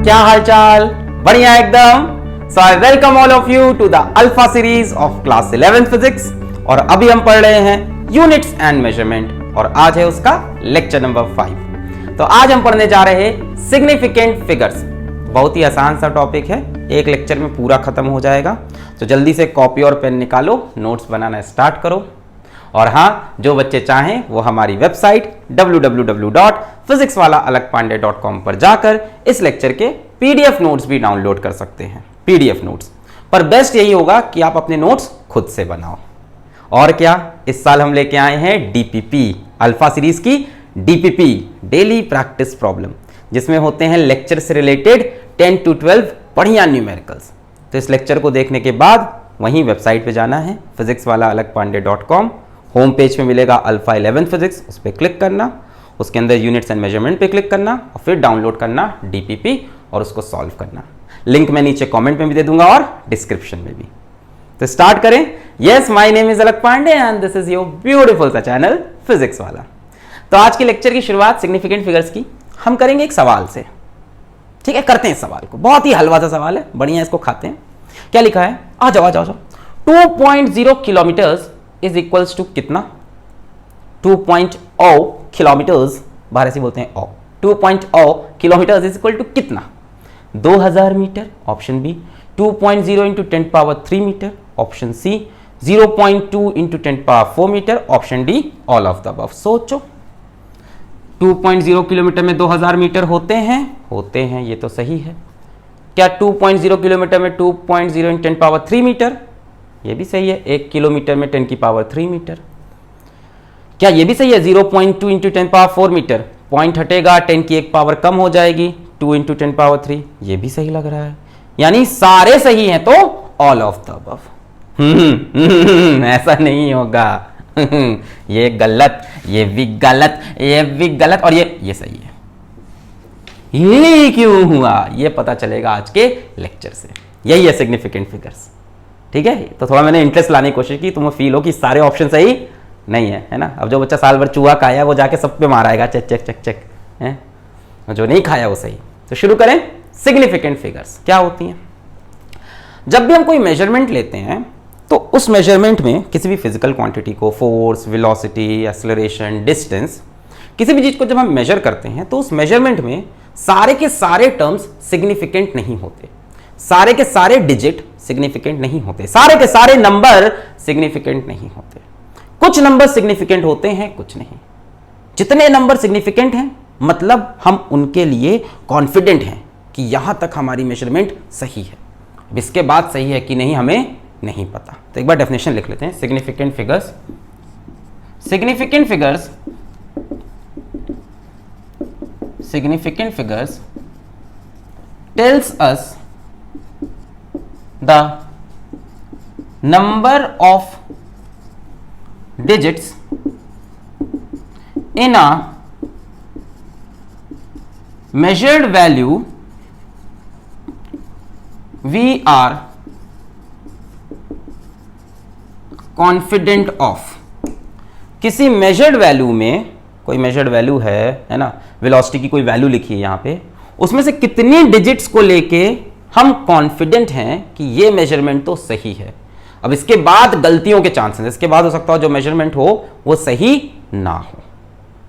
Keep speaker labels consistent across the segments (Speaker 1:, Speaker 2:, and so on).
Speaker 1: क्या हालचाल? बढ़िया एकदम। So I welcome all of you to the alpha series of class 11 physics. और अभी हम पढ़ रहे हैं यूनिट्स एंड मेजरमेंट और आज है उसका लेक्चर नंबर 5। तो आज हम पढ़ने जा रहे हैं सिग्निफिकेंट फिगर्स। बहुत ही आसान सा टॉपिक है, एक लेक्चर में पूरा खत्म हो जाएगा। तो जल्दी से कॉपी और पेन निकालो, नोट्स बनाना स्टार्ट करो। और हाँ, जो बच्चे चाहें वो हमारी वेबसाइट www.physicswalaalakpande.com पर जाकर इस लेक्चर के पीडीएफ नोट्स भी डाउनलोड कर सकते हैं। पीडीएफ नोट्स पर बेस्ट यही होगा कि आप अपने नोट्स खुद से बनाओ। और क्या, इस साल हम लेके आए हैं डीपीपी, अल्फा सीरीज की डीपीपी, डेली प्रैक्टिस प्रॉब्लम, जिसमें होते हैं लेक्चर से रिलेटेड 10 to 12 बढ़िया न्यूमेरिकल्स। तो इस लेक्चर को देखने के बाद वहीं वेबसाइट पे जाना है physicswalaalakpande.com। होम पेज पे मिलेगा अल्फा 11 फिजिक्स, उस पर क्लिक करना, उसके अंदर यूनिट्स एंड मेजरमेंट पे क्लिक करना और फिर डाउनलोड करना डीपीपी और उसको सॉल्व करना। लिंक मैं नीचे कमेंट में भी दे दूंगा और डिस्क्रिप्शन में भी। तो स्टार्ट करें। Yes, my name is Alak Pandey and this is your beautiful सा चैनल फिजिक्स वाला। तो आज के लेक्चर की शुरुआत सिग्निफिकेंट फिगर्स की हम करेंगे एक सवाल से। ठीक है, करते हैं सवाल को। बहुत ही हलवा सा सवाल है, बढ़िया, इसको खाते हैं। क्या लिखा है? आ जाओ आ जाओ। 2.0 किलोमीटर्स इज इक्वल्स टू कितना? 2.0 किलोमीटर्स, बाहर ऐसे बोलते हैं ओ। 2.0 किलोमीटर्स इज इक्वल टू कितना? 2000 metre, option B. 2.0 into 10 power 3 metre, option C. 0.2 into 10 power 4 metre, option D, all of the above. सोचो, 2.0 किलोमीटर में 2000 मीटर होते हैं, ये तो सही है। क्या 2.0 किलोमीटर में 2.0 इंटू 10 पावर 3 मीटर? ये भी सही है। 1 किलोमीटर में 10 की पावर 3 मीटर। क्या ये भी सही है? 0.2 इंटू 10 पावर 4 मीटर, पॉइंट हटेगा, 10 की एक पावर कम हो जाएगी, 2 इंटू 10 पावर 3। ये भी सही लग रहा है, यानी सारे सही हैं, तो ऑल ऑफ द अबव। ऐसा नहीं होगा। ये गलत, ये भी गलत, ये भी गलत और ये सही है। ये क्यों हुआ, ये पता चलेगा आज के लेक्चर से। यही है सिग्निफिकेंट फिगर्स। ठीक है, तो थोड़ा मैंने इंटरेस्ट लाने की कोशिश की, तुम्हें फील हो कि सारे ऑप्शन सही नहीं है ना। अब जो बच्चा साल भर चूहा खाया वो जाके सब पे माराएगा, चेक चेक चेक चेक है, जो नहीं खाया वो सही। तो शुरू करें। सिग्निफिकेंट फिगर्स क्या होती हैं? जब भी हम कोई मेजरमेंट लेते हैं तो उस मेजरमेंट में किसी भी फिजिकल क्वांटिटी को, फोर्स, वेलोसिटी, एक्सेलरेशन, डिस्टेंस, किसी भी चीज को जब हम मेजर करते हैं तो उस मेजरमेंट में सारे के सारे टर्म्स सिग्निफिकेंट नहीं होते, सारे के सारे डिजिट सिग्निफिकेंट नहीं होते, सारे के सारे नंबर सिग्निफिकेंट नहीं होते। कुछ नंबर सिग्निफिकेंट होते हैं, कुछ नहीं। जितने नंबर सिग्निफिकेंट हैं मतलब हम उनके लिए कॉन्फिडेंट हैं कि यहां तक हमारी मेजरमेंट सही है। अब इसके बाद सही है कि नहीं हमें नहीं पता। तो एक बार डेफिनेशन लिख लेते हैं। Significant figures, significant figures, significant figures tells us the number of digits in a measured value we are confident of। किसी मेजर्ड वैल्यू में, कोई मेजर्ड वैल्यू है ना, वेलोसिटी की कोई वैल्यू लिखी है यहां पे, उसमें से कितनी डिजिट्स को लेके हम कॉन्फिडेंट हैं कि ये मेजरमेंट तो सही है। अब इसके बाद गलतियों के चांसेस, इसके बाद हो सकता है जो मेजरमेंट हो वो सही ना हो।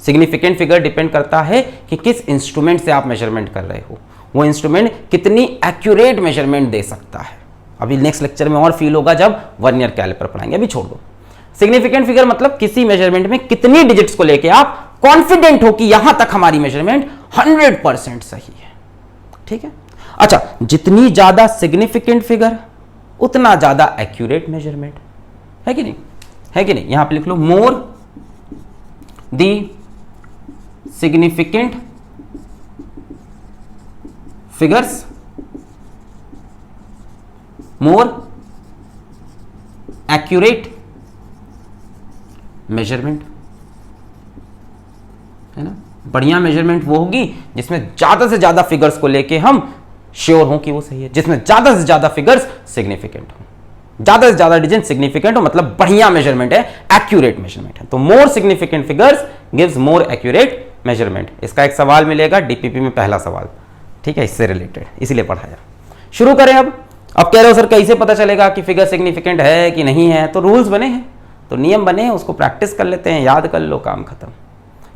Speaker 1: सिग्निफिकेंट फिगर डिपेंड करता है कि किस इंस्ट्रूमेंट से आप मेजरमेंट कर रहे हो, वो इंस्ट्रूमेंट कितनी एक्यूरेट मेजरमेंट दे सकता है। अभी नेक्स्ट लेक्चर में और फील होगा जब वर्नियर कैलिपर पढ़ाएंगे, अभी छोड़ दो। सिग्निफिकेंट फिगर मतलब किसी मेजरमेंट में कितनी डिजिट्स को लेके आप कॉन्फिडेंट हो कि यहां तक हमारी मेजरमेंट 100% सही है। ठीक है, अच्छा, जितनी ज्यादा सिग्निफिकेंट फिगर उतना ज्यादा एक्यूरेट मेजरमेंट है कि नहीं? है कि नहीं? यहां पे लिख लो, more the significant figures, more accurate measurement, है ना। बढ़िया मेजरमेंट वो होगी जिसमें ज्यादा से ज्यादा फिगर्स को लेके हम श्योर हों कि वो सही है, जिसमें ज्यादा से ज्यादा फिगर्स सिग्निफिकेंट हो, ज्यादा से ज्यादा डिजिट सिग्निफिकेंट हो, मतलब बढ़िया मेजरमेंट है, एक्यूरेट मेजरमेंट है। तो मोर सिग्निफिकेंट फिगर्स गिव्स मोर एक्यूरेट मेजरमेंट। इसका एक सवाल मिलेगा डीपीपी में, पहला सवाल। ठीक है, इससे रिलेटेड इसीलिए पढ़ाया। शुरू करें अब कह रहे हो सर कैसे पता चलेगा कि फिगर सिग्निफिकेंट है कि नहीं है? तो रूल्स बने हैं, तो नियम बने हैं, उसको प्रैक्टिस कर लेते हैं, याद कर लो, काम खत्म।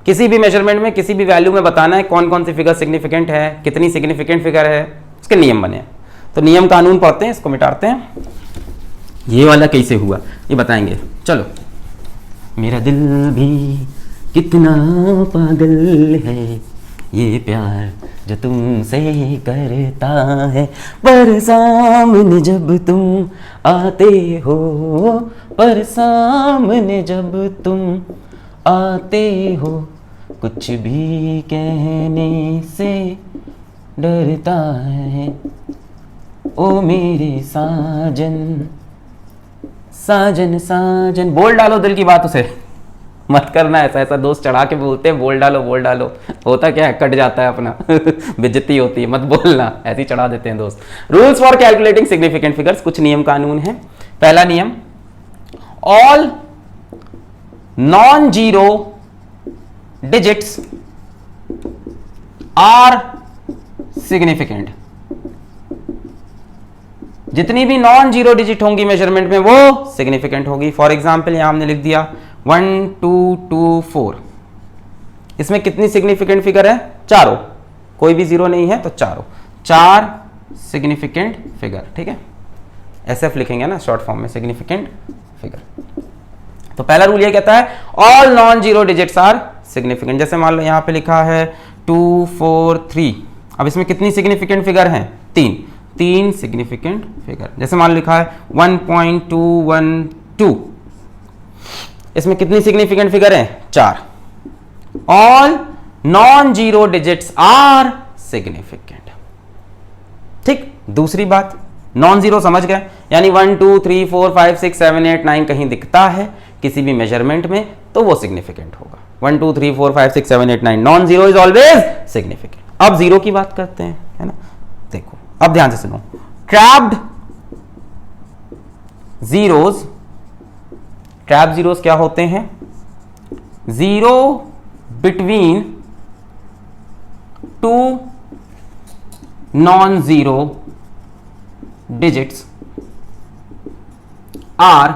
Speaker 1: किसी भी मेजरमेंट में किसी भी वैल्यू में बताना है कौन कौन सी फिगर सिग्निफिकेंट है, कितनी सिग्निफिकेंट फिगर है, उसके नियम बने हैं। तो नियम कानून पढ़ते हैं, इसको मिटाते हैं। ये वाला कैसे हुआ ये बताएंगे, चलो। मेरा दिल भी कितना पागल है, ये प्यार जो तुमसे करता है, पर सामने जब तुम आते हो, पर सामने जब तुम आते हो, कुछ भी कहने से डरता है, ओ मेरे साजन साजन साजन। बोल डालो दिल की बात उसे, मत करना ऐसा ऐसा दोस्त चढ़ा के बोलते हैं बोल डालो बोल डालो, होता क्या है कट जाता है अपना बेइज्जती होती है, मत बोलना, ऐसे ही चढ़ा देते हैं दोस्त। Rules for calculating significant figures, कुछ नियम कानून है। पहला नियम, all non zero digits are significant. जितनी भी नॉन जीरो डिजिट होंगी मेजरमेंट में वो सिग्निफिकेंट होगी। फॉर एग्जाम्पल यहां हमने लिख दिया 1 2 2 4, इसमें कितनी सिग्निफिकेंट फिगर है? चारों, कोई भी जीरो नहीं है तो चारों, 4 सिग्निफिकेंट फिगर, ठीक है। SF लिखेंगे ना शॉर्ट फॉर्म में, सिग्निफिकेंट फिगर। तो पहला रूल ये कहता है all non zero digits are significant. जैसे मान लो यहां पे लिखा है 2 4 3, अब इसमें कितनी सिग्निफिकेंट फिगर है? 3 सिग्निफिकेंट फिगर। जैसे मान लो लिखा है 1.212, इसमें कितनी सिग्निफिकेंट फिगर है? 4। All non zero digits are significant, ठीक। दूसरी बात, नॉन जीरो समझ गए, यानी 1 2 3 4 5 6 7 8 9 कहीं दिखता है किसी भी मेजरमेंट में तो वो सिग्निफिकेंट होगा। 1 2 3 4 5 6 7 8 9, non zero is always significant. अब जीरो की बात करते हैं, है ना। देखो अब ध्यान से सुनो, ट्रैप्ड जीरोज, ट्रैप जीरोज क्या होते हैं? Zero between two non zero digits are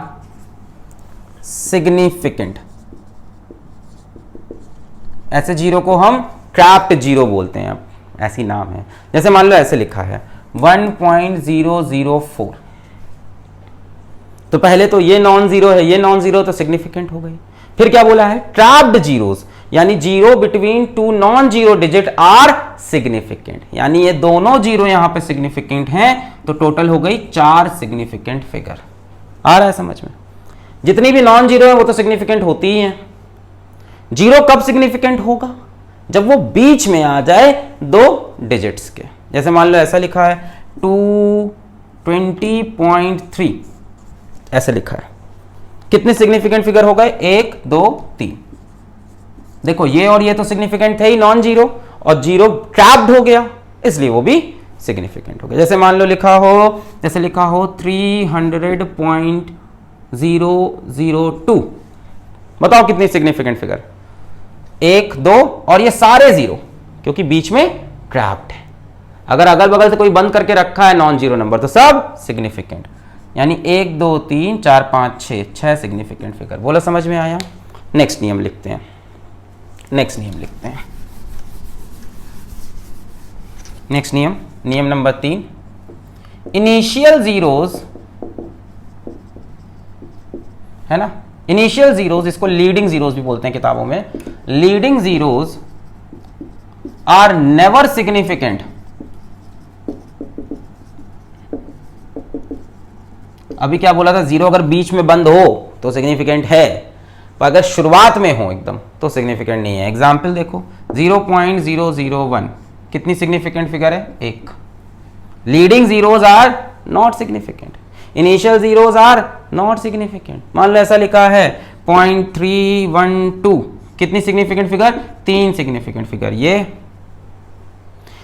Speaker 1: significant. ऐसे जीरो को हम ट्रैप्ड जीरो बोलते हैं, अब ऐसी नाम है। जैसे मान लो ऐसे लिखा है 1.004, तो पहले तो ये नॉन जीरो है, ये नॉन जीरो, तो सिग्निफिकेंट हो गई। फिर क्या बोला है? ट्रैप्ड जीरोस, यानी zero between two non zero digit are significant, यानी ये दोनों जीरो यहां पे सिग्निफिकेंट हैं, तो टोटल हो गई 4 सिग्निफिकेंट फिगर। आ रहा है समझ में? जितनी भी नॉन जीरो है वो तो सिग्निफिकेंट होती ही है। जीरो कब सिग्निफिकेंट होगा? जब वो बीच में आ जाए 2 डिजिट्स के। जैसे मान लो ऐसा लिखा है 220.3, ऐसे लिखा है, कितने सिग्निफिकेंट फिगर हो गए? 1 2 3। देखो ये और ये तो सिग्निफिकेंट थे ही नॉन जीरो, और जीरो ट्रैप्ड हो गया इसलिए वो भी सिग्निफिकेंट हो गया। जैसे मान लो लिखा हो, जैसे लिखा हो 300.002, बताओ कितनी सिग्निफिकेंट फिगर? 1 2 और ये सारे जीरो, क्योंकि बीच में ट्रैप्ड है। अगर अगल बगल से कोई बंद करके रखा है नॉन जीरो नंबर तो सब सिग्निफिकेंट, यानी 1 2 3 4 5 6 सिग्निफिकेंट फिगर। बोला समझ में आया? नेक्स्ट नियम लिखते हैं, नेक्स्ट नियम लिखते हैं। नेक्स्ट नियम, नियम नंबर 3, इनिशियल जीरोज, है ना, इनिशियल जीरोज, इसको लीडिंग जीरोज भी बोलते हैं किताबों में। Leading zeros are never significant. अभी क्या बोला था? जीरो अगर बीच में बंद हो तो सिग्निफिकेंट है, पर अगर शुरुआत में हो एकदम तो सिग्निफिकेंट नहीं है। एग्जाम्पल देखो 0.001, कितनी सिग्निफिकेंट फिगर है? 1। Leading zeros are not significant, initial zeros are not significant. मान लो ऐसा लिखा है 0.312, कितनी सिग्निफिकेंट फिगर? 3 significant figure. ये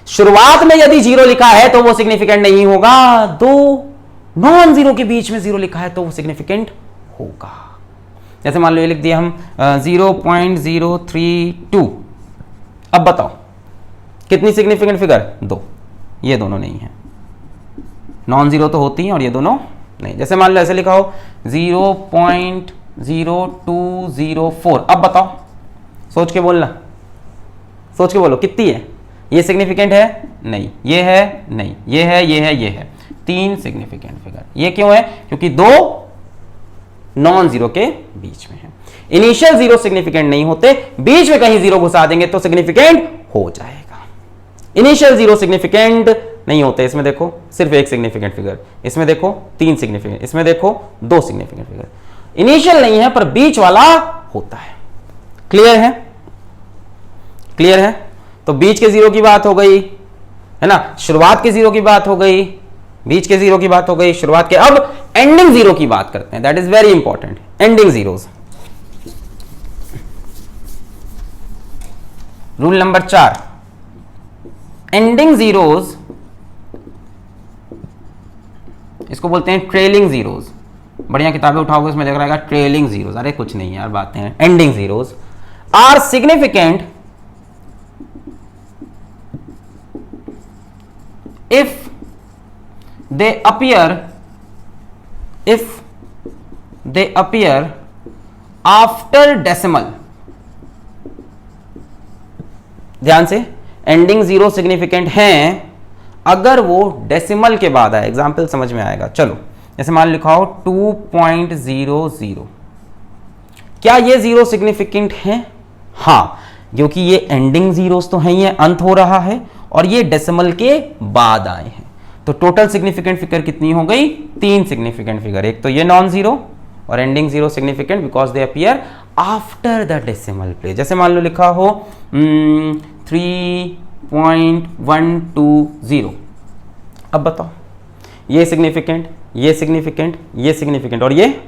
Speaker 1: शुरुआत में यदि जीरो लिखा है तो वो सिग्निफिकेंट नहीं होगा, 2 नॉन जीरो के बीच में जीरो लिखा है तो वो सिग्निफिकेंट होगा। जैसे मान लो ये लिख दिया हम 0.032, अब बताओ कितनी सिग्निफिकेंट फिगर? 2। ये दोनों नहीं है, नॉन जीरो तो होती हैं और ये दोनों नहीं। जैसे मान लो ऐसे लिखा हो 0.0204, अब बताओ, सोच के बोलना, सोच के बोलो कितनी है, ये सिग्निफिकेंट है नहीं, ये है नहीं, ये है, ये है, ये है, 3 सिग्निफिकेंट फिगर। ये क्यों है? क्योंकि 2 नॉन जीरो के बीच में है। इनिशियल जीरो सिग्निफिकेंट नहीं होते, बीच में कहीं जीरो घुसा देंगे तो सिग्निफिकेंट हो जाएगा। इनिशियल जीरो सिग्निफिकेंट नहीं होते, इसमें देखो सिर्फ 1 सिग्निफिकेंट फिगर, इसमें देखो 3 सिग्निफिकेंट, इसमें देखो 2 सिग्निफिकेंट फिगर। इनिशियल नहीं है पर बीच वाला होता है। क्लियर है? क्लियर है? तो बीच के जीरो की बात हो गई है ना, शुरुआत के जीरो की बात हो गई, बीच के जीरो की बात हो गई, शुरुआत के। अब एंडिंग जीरो की बात करते हैं, that is very important. Ending zeros, rule number 4, ending zeros, इसको बोलते हैं ट्रेलिंग जीरोस। बढ़िया किताबें उठाओगे उसमें लिखा रहेगा ट्रेलिंग जीरोस। अरे कुछ नहीं यार, बातें हैं। Ending zeros are significant if they appear after decimal। ध्यान से, एंडिंग जीरो सिग्निफिकेंट हैं अगर वो डेसिमल के बाद आए। एग्जाम्पल समझ में आएगा। चलो जैसे मान लिखा हो 2.00, क्या ये जीरो सिग्निफिकेंट है? हाँ, क्योंकि ये एंडिंग जीरोस तो हैं, ये अंत हो रहा है और ये डेसिमल के बाद आए हैं। तो टोटल सिग्निफिकेंट फिगर कितनी हो गई? 3 सिग्निफिकेंट फिगर। एक तो ये नॉन जीरो और ending zero significant because they appear after the decimal place. जैसे मान लो लिखा हो 3.120। अब बताओ, ये सिग्निफिकेंट, ये सिग्निफिकेंट, ये सिग्निफिकेंट और ये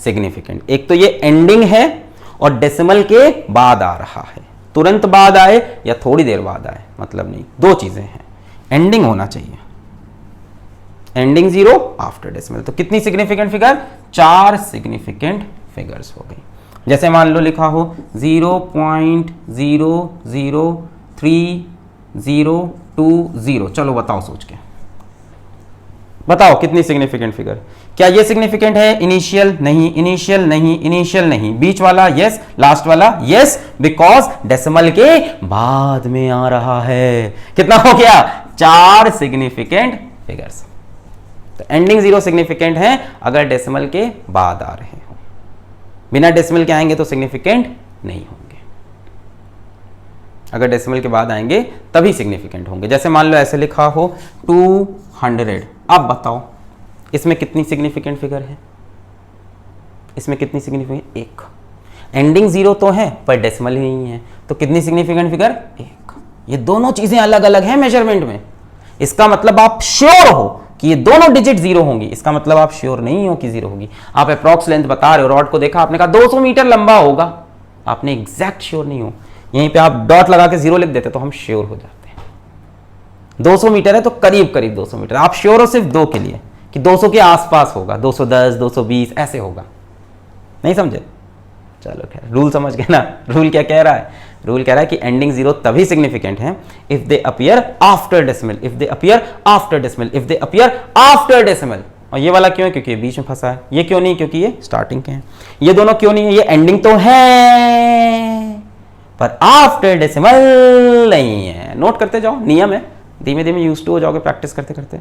Speaker 1: सिग्निफिकेंट। एक तो ये एंडिंग है और डेसिमल के बाद आ रहा है, तुरंत बाद आए या थोड़ी देर बाद आए मतलब नहीं, 2 चीजें हैं। एंडिंग होना चाहिए, एंडिंग जीरो आफ्टर डेसिमल। तो कितनी सिग्निफिकेंट फिगर? 4 सिग्निफिकेंट फिगर्स हो गई। जैसे मान लो लिखा हो 0.00320। चलो बताओ सोच के बताओ कितनी सिग्निफिकेंट फिगर। क्या ये सिग्निफिकेंट है? इनिशियल नहीं, इनिशियल नहीं, इनिशियल नहीं। बीच वाला यस, लास्ट वाला यस, बिकॉज डेसिमल के बाद में आ रहा है। कितना हो गया? 4 सिग्निफिकेंट फिगर्स। तो एंडिंग जीरो सिग्निफिकेंट है अगर डेसिमल के बाद आ रहे हो, बिना डेसिमल के आएंगे तो सिग्निफिकेंट नहीं होंगे, अगर डेसिमल के बाद आएंगे तभी सिग्निफिकेंट होंगे। जैसे मान लो ऐसे लिखा हो 200। अब बताओ इसमें कितनी सिग्निफिकेंट फिगर है? इसमें कितनी सिग्निफिकेंट? 1। एंडिंग जीरो तो है पर डेसिमल ही नहीं है, तो कितनी सिग्निफिकेंट फिगर? 1। ये दोनों चीजें अलग अलग हैं मेजरमेंट में। इसका मतलब आप श्योर हो कि ये दोनों डिजिट जीरो होंगी, इसका मतलब आप श्योर नहीं हो कि जीरो होगी। आप अप्रॉक्स लेंथ बता रहे हो, रॉड को देखा आपने कहा 200 मीटर लंबा होगा, आपने एग्जैक्ट श्योर नहीं हो। यहीं पे आप डॉट लगा के जीरो लिख देते तो हम श्योर हो जाते हैं। 200 मीटर है तो करीब करीब 200 मीटर। आप श्योर हो सिर्फ 2 के लिए कि 200 के आसपास होगा, 210, 220 ऐसे होगा। नहीं समझे? चलो खैर, रूल समझ गए ना। रूल क्या कह रहा है? रूल कह रहा है कि एंडिंग जीरो तभी सिग्निफिकेंट है if they appear after decimal, if they appear after decimal, if they appear after decimal. और ये वाला क्यों है? क्योंकि ये बीच में फंसा है। ये क्यों नहीं? क्योंकि ये स्टार्टिंग के हैं। ये दोनों क्यों नहीं है? ये एंडिंग तो है पर आफ्टर डेसिमल नहीं है। नोट करते जाओ, नियम है, धीमे धीमे यूज्ड टू हो जाओगे प्रैक्टिस करते करते।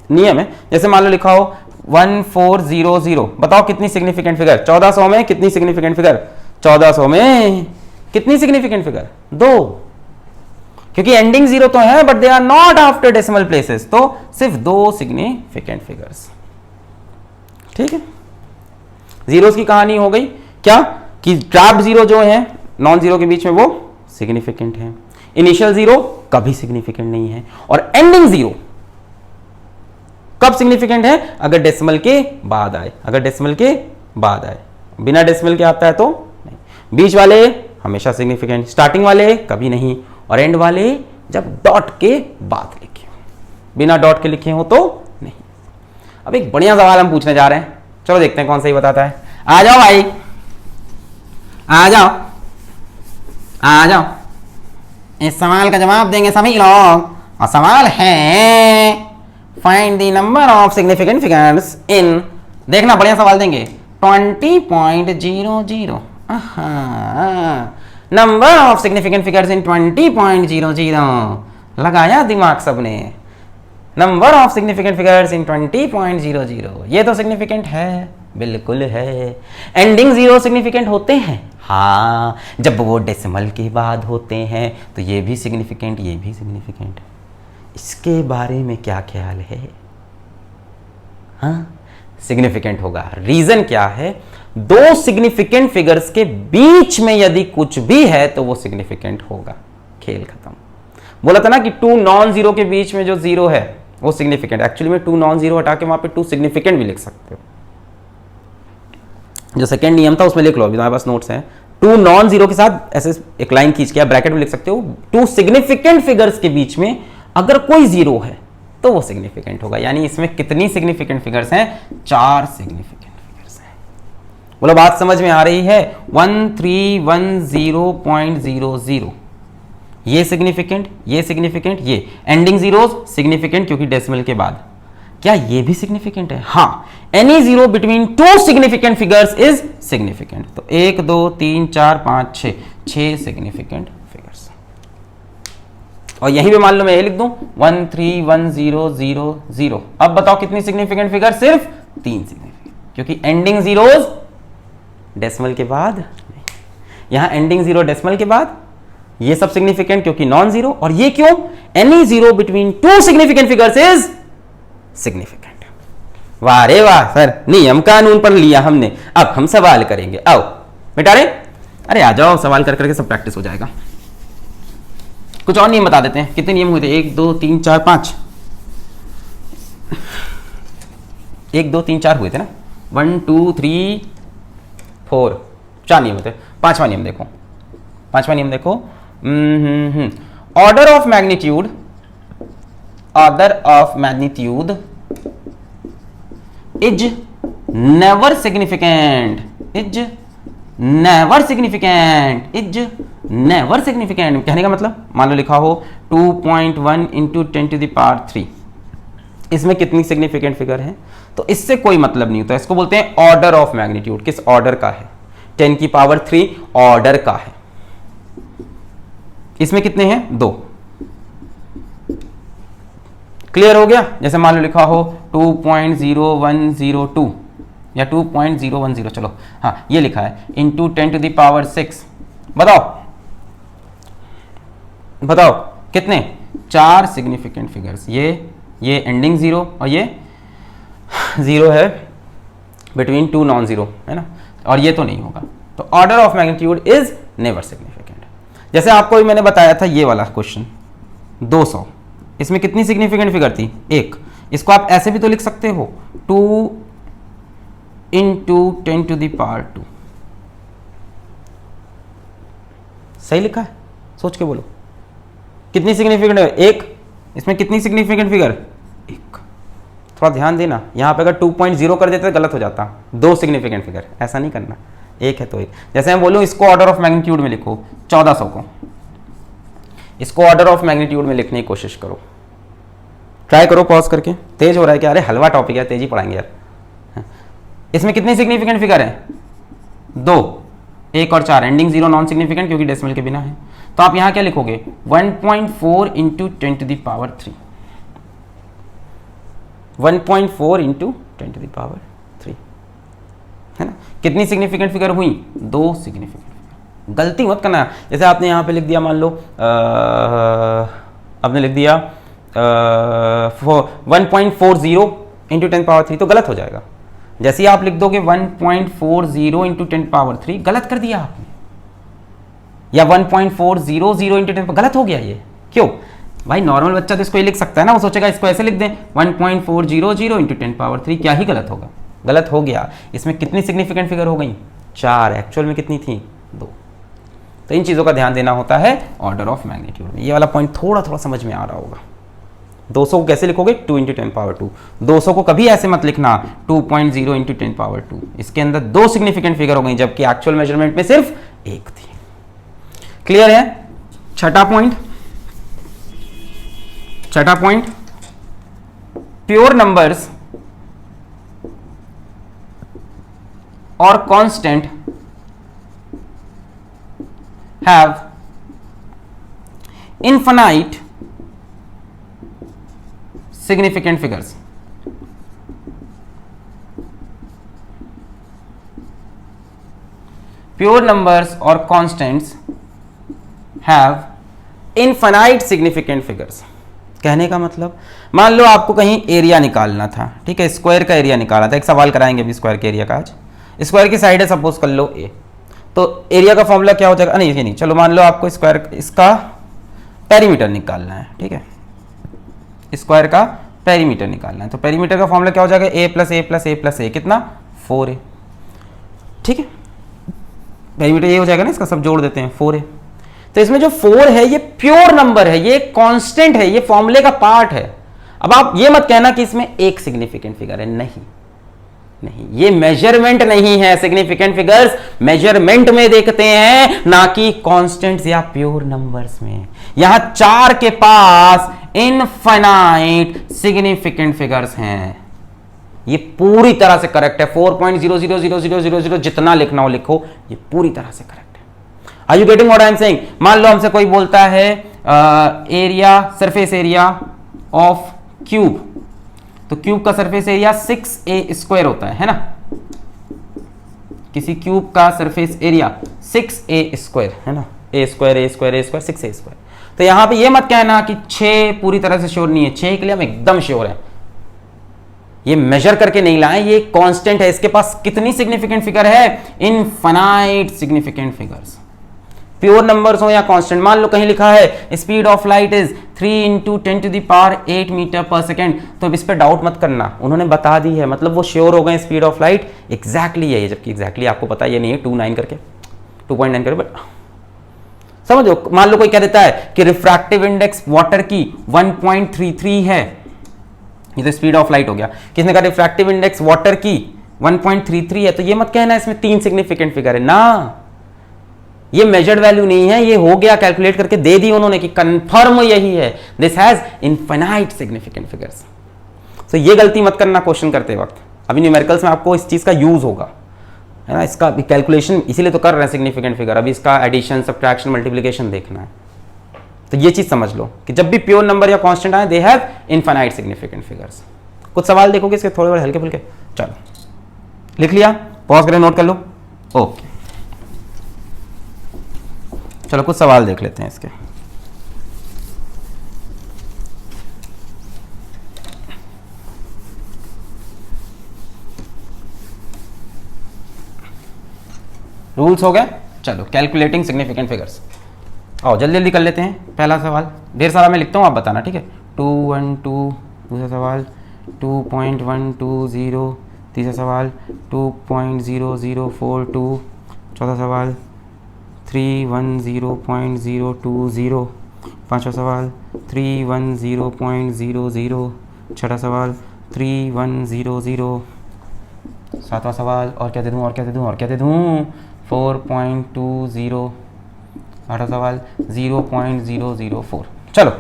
Speaker 1: नियम है। जैसे मान लो लिखा हो 1400। बताओ कितनी सिग्निफिकेंट फिगर? 1400 में कितनी सिग्निफिकेंट फिगर? 1400 में कितनी सिग्निफिकेंट फिगर? 2। क्योंकि एंडिंग जीरो तो है but they are not after decimal places, तो सिर्फ 2 सिग्निफिकेंट फिगर्स। ठीक है, जीरोस की कहानी हो गई। क्या कि ट्रैप्ड जीरो जो है नॉन जीरो के बीच में वो सिग्निफिकेंट है, इनिशियल जीरो कभी सिग्निफिकेंट नहीं है, और एंडिंग जीरो कब सिग्निफिकेंट है? अगर डेसिमल के बाद आए, अगर डेसिमल के बाद आए। बिना डेसिमल के आता है तो नहीं। बीच वाले हमेशा सिग्निफिकेंट, स्टार्टिंग वाले कभी नहीं, और एंड वाले जब डॉट के बाद लिखे हो, बिना डॉट के लिखे हो तो नहीं। अब एक बढ़िया सवाल हम पूछने जा रहे हैं, चलो देखते हैं कौन सा ही बताता है। आ जाओ भाई, आ जाओ आ जाओ, इस सवाल का जवाब देंगे सभी लोग। और सवाल है find the number of significant figures in, देखना बढ़िया सवाल देंगे, 20.00, number of significant figures in 20.00, लगाया दिमाग सबने, number of significant figures in 20.00, ये तो सिग्निफिकेंट है, बिल्कुल है। एंडिंग जीरो सिग्निफिकेंट होते हैं, हाँ, जब वो डेसिमल के बाद होते हैं तो ये भी सिग्निफिकेंट, ये भी सिग्निफिकेंट। इसके बारे में क्या ख्याल है? हाँ, सिग्निफिकेंट होगा। रीजन क्या है? दो सिग्निफिकेंट फिगर्स के बीच में यदि कुछ भी है तो वो सिग्निफिकेंट होगा, खेल खत्म। बोला था ना कि टू नॉन जीरो के बीच में जो जीरो है वो सिग्निफिकेंट, एक्चुअली में टू नॉन जीरो हटा के वहां पे टू सिग्निफिकेंट भी लिख सकते हो। जो सेकंड नियम था उसमें लिख लो, अभी तुम्हारे पास नोट्स हैं। टू नॉन जीरो के साथ ऐसे एक लाइन खींच के ब्रैकेट में लिख सकते हो, टू सिग्निफिकेंट फिगर्स के बीच में अगर कोई जीरो है तो वो सिग्निफिकेंट होगा। यानी इसमें कितनी सिग्निफिकेंट फिगर्स हैं? 4 सिग्निफिकेंट फिगर्स हैं। बोलो बात समझ में आ रही है? 1310.00, ये सिग्निफिकेंट, ये सिग्निफिकेंट, ये एंडिंग जीरोस सिग्निफिकेंट क्योंकि डेसिमल के बाद। क्या ये भी सिग्निफिकेंट है? हाँ, any zero between to significant figures is significant. तो 1 2 3 4 5 6 सिग्निफिकेंट फिगर्स। और यहीं पे मान लो मैं ये लिख दूं 131000। अब बताओ कितनी सिग्निफिकेंट फिगर? सिर्फ 3 सिग्निफिकेंट, क्योंकि एंडिंग जीरोस डेसिमल के बाद, यहां एंडिंग जीरो डेसिमल के बाद, ये सब सिग्निफिकेंट क्योंकि नॉन जीरो। और ये क्यों? Any zero between to significant figures is significant. वाह रे वाह सर, नियम कानून पढ़ लिया हमने, अब हम सवाल करेंगे। आओ बेटा, अरे आ जाओ, सवाल कर करके सब प्रैक्टिस हो जाएगा। कुछ और नियम बता देते हैं। कितने नियम हुए थे? 1 2 3 4 5, 1 2 3 4 हुए थे ना। 1 2 3 4, 4 नियम होते। पांचवा नियम देखो, पांचवा नियम देखो, order of magnitude, order of magnitude is never significant, is never significant, is never significant. कहने का मतलब, मान लो लिखा हो 2.1 इंटू 10 टू द पावर 3, इसमें कितनी सिग्निफिकेंट फिगर है? तो इससे कोई मतलब नहीं होता, इसको बोलते हैं ऑर्डर ऑफ मैग्नीट्यूड। किस ऑर्डर का है? 10 की पावर 3 ऑर्डर का है। इसमें कितने हैं? 2। क्लियर हो गया? जैसे मान लो लिखा हो 2.0102 या 2.010, चलो हाँ ये लिखा है, इंटू 10 टू द पावर 6। बताओ कितने? 4 सिग्निफिकेंट फिगर्स। ये एंडिंग जीरो और ये जीरो है बिटवीन टू नॉन जीरो, है ना, और ये तो नहीं होगा। तो order of magnitude is never significant. जैसे आपको मैंने बताया था ये वाला क्वेश्चन 200, इसमें कितनी सिग्निफिकेंट फिगर थी? 1। इसको आप ऐसे भी तो लिख सकते हो, 2 इंटू 10 टू द पावर 2। सही लिखा है? सोच के बोलो कितनी सिग्निफिकेंट है? 1। इसमें कितनी सिग्निफिकेंट फिगर? 1। थोड़ा ध्यान देना, यहां पे अगर 2.0 कर देते तो गलत हो जाता। 2 सिग्निफिकेंट फिगर, ऐसा नहीं करना। 1 है तो 1। जैसे मैं बोलूं इसको ऑर्डर ऑफ मैग्नीट्यूड में लिखो, 1400 को, इसको ऑर्डर ऑफ मैग्नीट्यूड में लिखने की कोशिश करो। ट्राई करो पॉज करके। तेज हो रहा है क्या? अरे हलवा टॉपिक है, तेज ही पढ़ाएंगे यार। इसमें कितनी सिग्निफिकेंट फिगर है? 2, 1 और 4। एंडिंग जीरो नॉन सिग्निफिकेंट क्योंकि डेसिमल के बिना है। तो आप यहां क्या लिखोगे? 1.4 into 10 to the power 3। 1.4 into 10 to the power 3, है ना। कितनी सिग्निफिकेंट फिगर हुई? 2 सिग्निफिकेंट फिगर। गलती मत करना। जैसे आपने यहां पे लिख दिया, मान लो आपने लिख दिया 1.40 इंटू 10 पावर 3, तो गलत हो जाएगा। जैसे ही आप लिख दोगे 1.40 इंटू 10 पावर 3, गलत कर दिया आपने। या 1.400 इंटू 10, गलत हो गया ये। क्यों भाई? नॉर्मल बच्चा तो इसको ये लिख सकता है ना, वो सोचेगा इसको ऐसे लिख दें 1.400 इंटू 10 पावर 3, क्या ही गलत होगा? गलत हो गया। इसमें कितनी सिग्निफिकेंट फिगर हो गई? 4। एक्चुअल में कितनी थी? 2। तो इन चीज़ों का ध्यान देना होता है ऑर्डर ऑफ मैग्नीट्यूड में। ये वाला पॉइंट थोड़ा थोड़ा समझ में आ रहा होगा। 200 को कैसे लिखोगे? 2 इंटू 10 पावर 2। 200 को कभी ऐसे मत लिखना 2.0 इंटू 10 पावर 2। इसके अंदर 2 सिग्निफिकेंट फिगर हो गई, जबकि एक्चुअल मेजरमेंट में सिर्फ 1 थी। क्लियर है? छठा पॉइंट, छठा पॉइंट, प्योर नंबर्स और constant have infinite significant figures. Pure numbers और constants have infinite significant figures. कहने का मतलब, मान लो आपको कहीं एरिया निकालना था, ठीक है, स्क्वायर का एरिया निकालना था। एक सवाल कराएंगे अभी स्क्वायर के एरिया का आज। स्क्वायर की साइड है सपोज कर लो ए, तो एरिया का फॉर्मूला क्या हो जाएगा, नहीं ये नहीं, चलो मान लो आपको स्क्वायर इसका पेरीमीटर निकालना है, ठीक है, स्क्वायर का पेरीमीटर निकालना है, तो पेरीमीटर का फॉर्मूला क्या हो जाएगा, ए प्लस ए प्लस ए प्लस ए, कितना 4a, ठीक है, पेरीमीटर ये हो जाएगा ना, इसका सब जोड़ देते हैं 4a। तो इसमें जो 4 है ये प्योर नंबर है, ये कांस्टेंट है, ये फॉर्मूले का पार्ट है। अब आप ये मत कहना कि इसमें एक सिग्निफिकेंट फिगर है, नहीं नहीं, ये मेजरमेंट नहीं है। सिग्निफिकेंट फिगर्स मेजरमेंट में देखते हैं, ना कि कांस्टेंट्स या प्योर नंबर्स में। यहां 4 के पास इनफाइनाइट सिग्निफिकेंट फिगर्स हैं, ये पूरी तरह से करेक्ट है। 4.000000 जितना लिखना हो लिखो, ये पूरी तरह से करेक्ट है। Are you getting what I am saying? मान लो हमसे कोई बोलता है area, surface area of cube, तो क्यूब का सरफेस एरिया 6a स्क्वायर होता है ना, किसी क्यूब का सरफेस एरिया 6a स्क्वायर है ना, a square a square a square 6a square. तो यहां पे ये मत कहना कि 6 पूरी तरह से श्योर नहीं है, 6 के लिए हम एकदम श्योर है, ये मेजर करके नहीं लाए, ये कांस्टेंट है, इसके पास कितनी सिग्निफिकेंट फिगर है, infinite significant figures. Pure numbers हो या कांस्टेंट, मान लो कहीं लिखा है speed of light is 3 × 10⁸ metre पर सेकेंड, तो अब इस पर डाउट मत करना, उन्होंने बता दी है, मतलब वो श्योर हो गए स्पीड ऑफ लाइट एग्जैक्टली है, जबकि एग्जैक्टली आपको पता ये नहीं है, 2.9 करके 2.9 करके, बट समझो। मान लो कोई कह देता है कि रिफ्रैक्टिव इंडेक्स वाटर की 1.33 है, ये तो स्पीड ऑफ लाइट हो गया। किसने कहा रिफ्रैक्टिव इंडेक्स वाटर की 1.33 है, तो ये मत कहना इसमें 3 सिग्निफिकेंट फिगर है ना, ये मेजर्ड वैल्यू नहीं है, ये हो गया कैलकुलेट करके दे दी उन्होंने कि कंफर्म यही है, this has infinite significant figures. तो ये गलती मत करना क्वेश्चन करते वक्त, अभी न्यूमेरिकल्स में आपको इस चीज का यूज होगा, है ना, इसका कैलकुलेशन इसीलिए तो कर रहे हैं सिग्निफिकेंट फिगर, अभी इसका एडिशन सब्ट्रैक्शन मल्टीप्लिकेशन देखना है। तो ये चीज समझ लो कि जब भी प्योर नंबर या कांस्टेंट आए, they have infinite significant figures. कुछ सवाल देखोगे इसके थोड़े बड़े हल्के फुल्के, चलो लिख लिया, पॉज करें, नोट कर लो, ओके। चलो कुछ सवाल देख लेते हैं इसके। रूल्स हो गए, चलो कैलकुलेटिंग सिग्निफिकेंट फिगर्स, आओ जल्दी जल्दी कर लेते हैं। पहला सवाल, ढेर सारा मैं लिखता हूँ, आप बताना, ठीक है। 212, दूसरा सवाल 2.120, तीसरा सवाल 2.0042, चौथा सवाल 310.020, पांचवा सवाल 310.00, छठा सवाल 3100, सातवां सवाल और क्या दे दूँ, और क्या दे दूँ, और क्या दे दूँ, 4.20, आठवां सवाल 0.004। चलो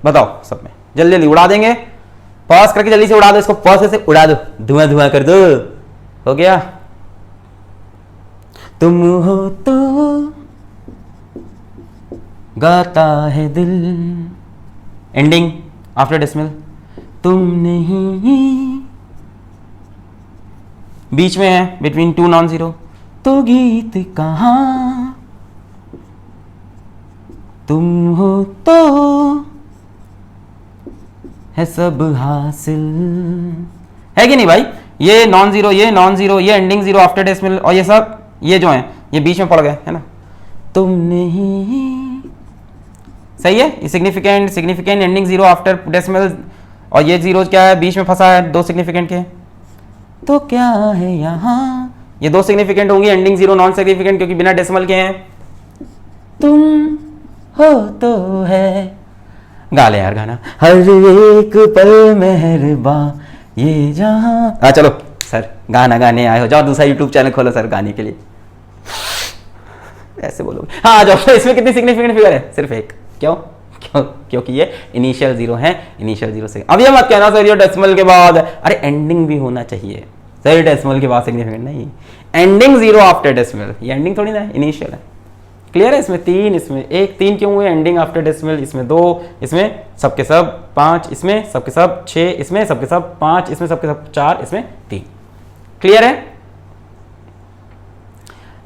Speaker 1: बताओ सब में, जल्दी जल्दी उड़ा देंगे, पास करके जल्दी से उड़ा दो इसको, पास से उड़ा दो, धुआं धुआं कर दो, हो गया। तुम हो तो गाता है दिल, एंडिंग आफ्टर डेसिमल, तुम नहीं, बीच में है बिटवीन 2 नॉन जीरो, तो गीत कहां, तुम हो तो है सब हासिल, है कि नहीं भाई? ये नॉन जीरो, ये नॉन जीरो, ये एंडिंग जीरो आफ्टर डेसिमल, और ये सब ये जो है ये बीच में पड़ गए, है ना, तुम नहीं, सही है। ये significant significant ending zero after decimal, और ये जीरो क्या है, बीच में फंसा है, 2 सिग्निफिकेंट के, तो क्या है यहाँ, ये 2 सिग्निफिकेंट होंगी, एंडिंग जीरो नॉन सिग्निफिकेंट क्योंकि बिना डेसिमल के हैं। तुम हो तो है, गा ले यार गाना, हर एक पल मेहरबां ये जहां, चलो सर गाना गाने आए हो, जाओ दूसरा यूट्यूब चैनल खोलो सर गाने के लिए, ऐसे बोलोगे, हाँ जाओ। इसमें कितनी सिग्निफिकेंट फिगर है, सिर्फ एक, क्यों क्योंकि ये इनिशियल जीरो है, इनिशियल जीरो से। अब ये मत कहना सर ये डेसिमल के बाद, अरे एंडिंग भी होना चाहिए सर, डेसिमल के बाद सिग्निफिकेंट नहीं, एंडिंग जीरो आफ्टर डेसिमल, ये एंडिंग थोड़ी ना, इनिशियल है। क्लियर है? इसमें 3, इसमें 1, 3 क्यों हुए? एंडिंग आफ्टर डेसिमल, इसमें 2, इसमें सबके सब 5, इसमें सबके सब 6, इसमें सबके सब 5, इसमें सबके सब 4, इसमें 3। क्लियर है?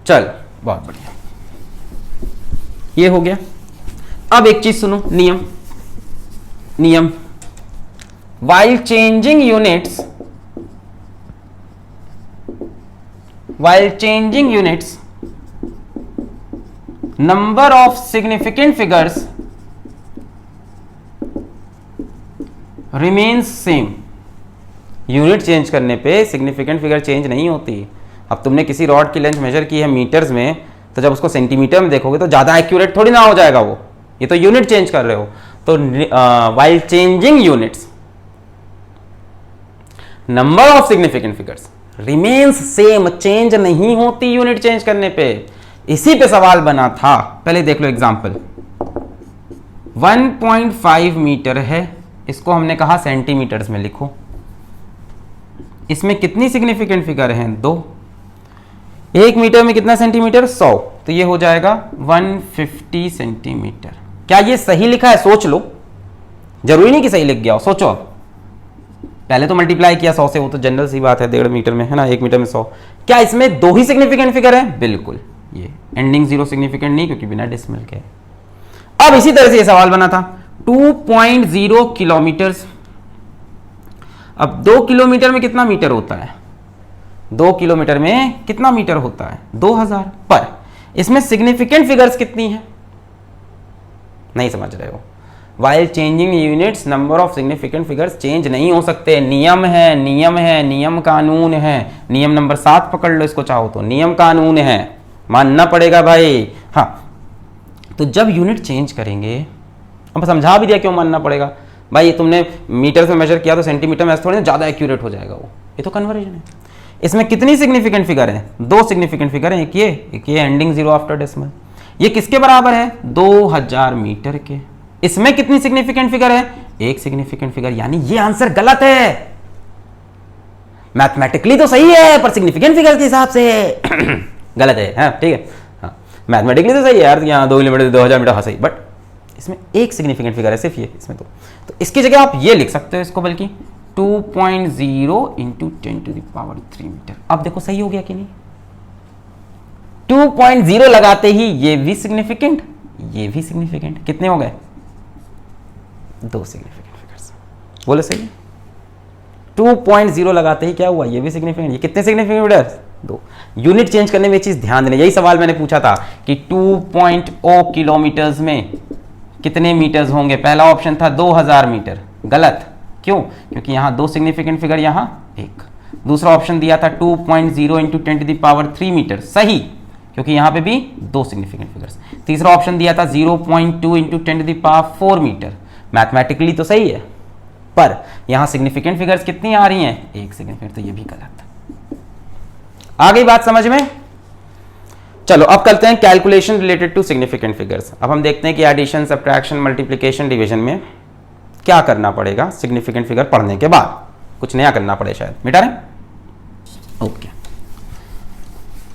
Speaker 1: चल बहुत बढ़िया, ये हो गया। अब एक चीज सुनो, नियम, नियम while changing units, number of significant figures remains same। Unit change करने पे सिग्निफिकेंट फिगर चेंज नहीं होती। अब तुमने किसी रॉड की लेंथ मेजर की है मीटर्स में, तो जब उसको सेंटीमीटर में देखोगे तो ज्यादा एक्यूरेट थोड़ी ना हो जाएगा वो, ये तो यूनिट चेंज कर रहे हो। तो while changing units number of significant figures remains same, change नहीं होती यूनिट चेंज करने पे। इसी पे सवाल बना था, पहले देख लो एग्जांपल। 1.5 मीटर है, इसको हमने कहा सेंटीमीटर्स में लिखो। इसमें कितनी सिग्निफिकेंट फिगर हैं? 2। 1 मीटर में कितना सेंटीमीटर? 100, तो ये हो जाएगा 150 सेंटीमीटर। क्या ये सही लिखा है? सोच लो, जरूरी नहीं कि सही लिख गया हो, सोचो। पहले तो मल्टीप्लाई किया 100 से, वो तो जनरल सी बात है, 1.5 मीटर में है ना, 1 मीटर में 100। क्या इसमें 2 ही सिग्निफिकेंट फिगर है? बिल्कुल, ये एंडिंग जीरो सिग्निफिकेंट नहीं, क्योंकि बिना डेसिमल के। अब इसी तरह से ये सवाल बना था 2.0 किलोमीटर। अब 2 किलोमीटर में कितना मीटर होता है? 2 किलोमीटर में कितना मीटर होता है? 2000। पर इसमें सिग्निफिकेंट फिगर्स कितनी है? नहीं समझ रहे हो। While changing units, number of significant figures change नहीं हो सकते। नियम है, नियम है, नियम कानून है। नियम नंबर 7 पकड़ लो इसको चाहो तो, नियम कानून है, मानना पड़ेगा भाई। हाँ, तो जब यूनिट चेंज करेंगे, अब समझा भी दिया क्यों मानना पड़ेगा भाई। तुमने मीटर में मेजर किया तो सेंटीमीटर में थोड़ी ना ज़्यादा एक्यूरेट हो जाएगा वो, ये तो कन्वर्जन है। इसमें कितनी सिग्निफिकेंट फिगर है? 2 सिग्निफिकेंट फिगर है, एक ये एंडिंग जीरो आफ्टर डेसिमल। ये किसके बराबर है? 2000 मीटर के। इसमें कितनी सिग्निफिकेंट फिगर है? 1 सिग्निफिकेंट फिगर, यानी ये आंसर गलत है। मैथमेटिकली तो सही है, पर सिग्निफिकेंट फिगर के हिसाब से गलत है। हाँ ठीक है, हाँ मैथमेटिकली तो सही है यार, यहाँ 2 किलोमीटर 2000 मीटर, हाँ सही, बट इसमें 1 सिग्निफिकेंट फिगर है सिर्फ ये इसमें। तो इसकी जगह आप ये लिख सकते हो इसको, बल्कि 2.0 इंटू 10⁻³ मीटर। अब देखो सही हो गया कि नहीं? 2.0 लगाते ही ये भी सिग्निफिकेंट, ये भी सिग्निफिकेंट, कितने हो गए? 2 सिग्निफिकेंट फिगर्स। बोले सही है? 2.0 लगाते ही क्या हुआ? ये भी सिग्निफिकेंट, ये कितने सिग्निफिकेंट फिगर्स? 2। यूनिट चेंज करने में ये चीज ध्यान देना, यही सवाल मैंने पूछा था कि 2.0 किलोमीटर्स में कितने मीटर्स होंगे। पहला ऑप्शन था 2000 मीटर, गलत। क्यों? क्योंकि यहां 2 सिग्निफिकेंट फिगर, यहां 1। दूसरा ऑप्शन दिया था 2.0 इंटू 10⁻³ मीटर, सही, क्योंकि यहां पे भी 2 सिग्निफिकेंट फिगर्स। तीसरा ऑप्शन दिया था 0.2 इंटू 10⁻⁴ मीटर, मैथमेटिकली तो सही है, पर यहां सिग्निफिकेंट फिगर्स कितनी आ रही हैं? 1 सिग्निफिकेंट, तो ये भी गलत। आ गई बात समझ में? चलो अब करते हैं calculation related to significant figures. अब हम देखते हैं कि एडिशन, सब्ट्रैक्शन, मल्टीप्लिकेशन, डिवीजन में क्या करना पड़ेगा सिग्निफिकेंट फिगर पढ़ने के बाद। कुछ नया करना पड़े शायद, मिटा रहे? ओके,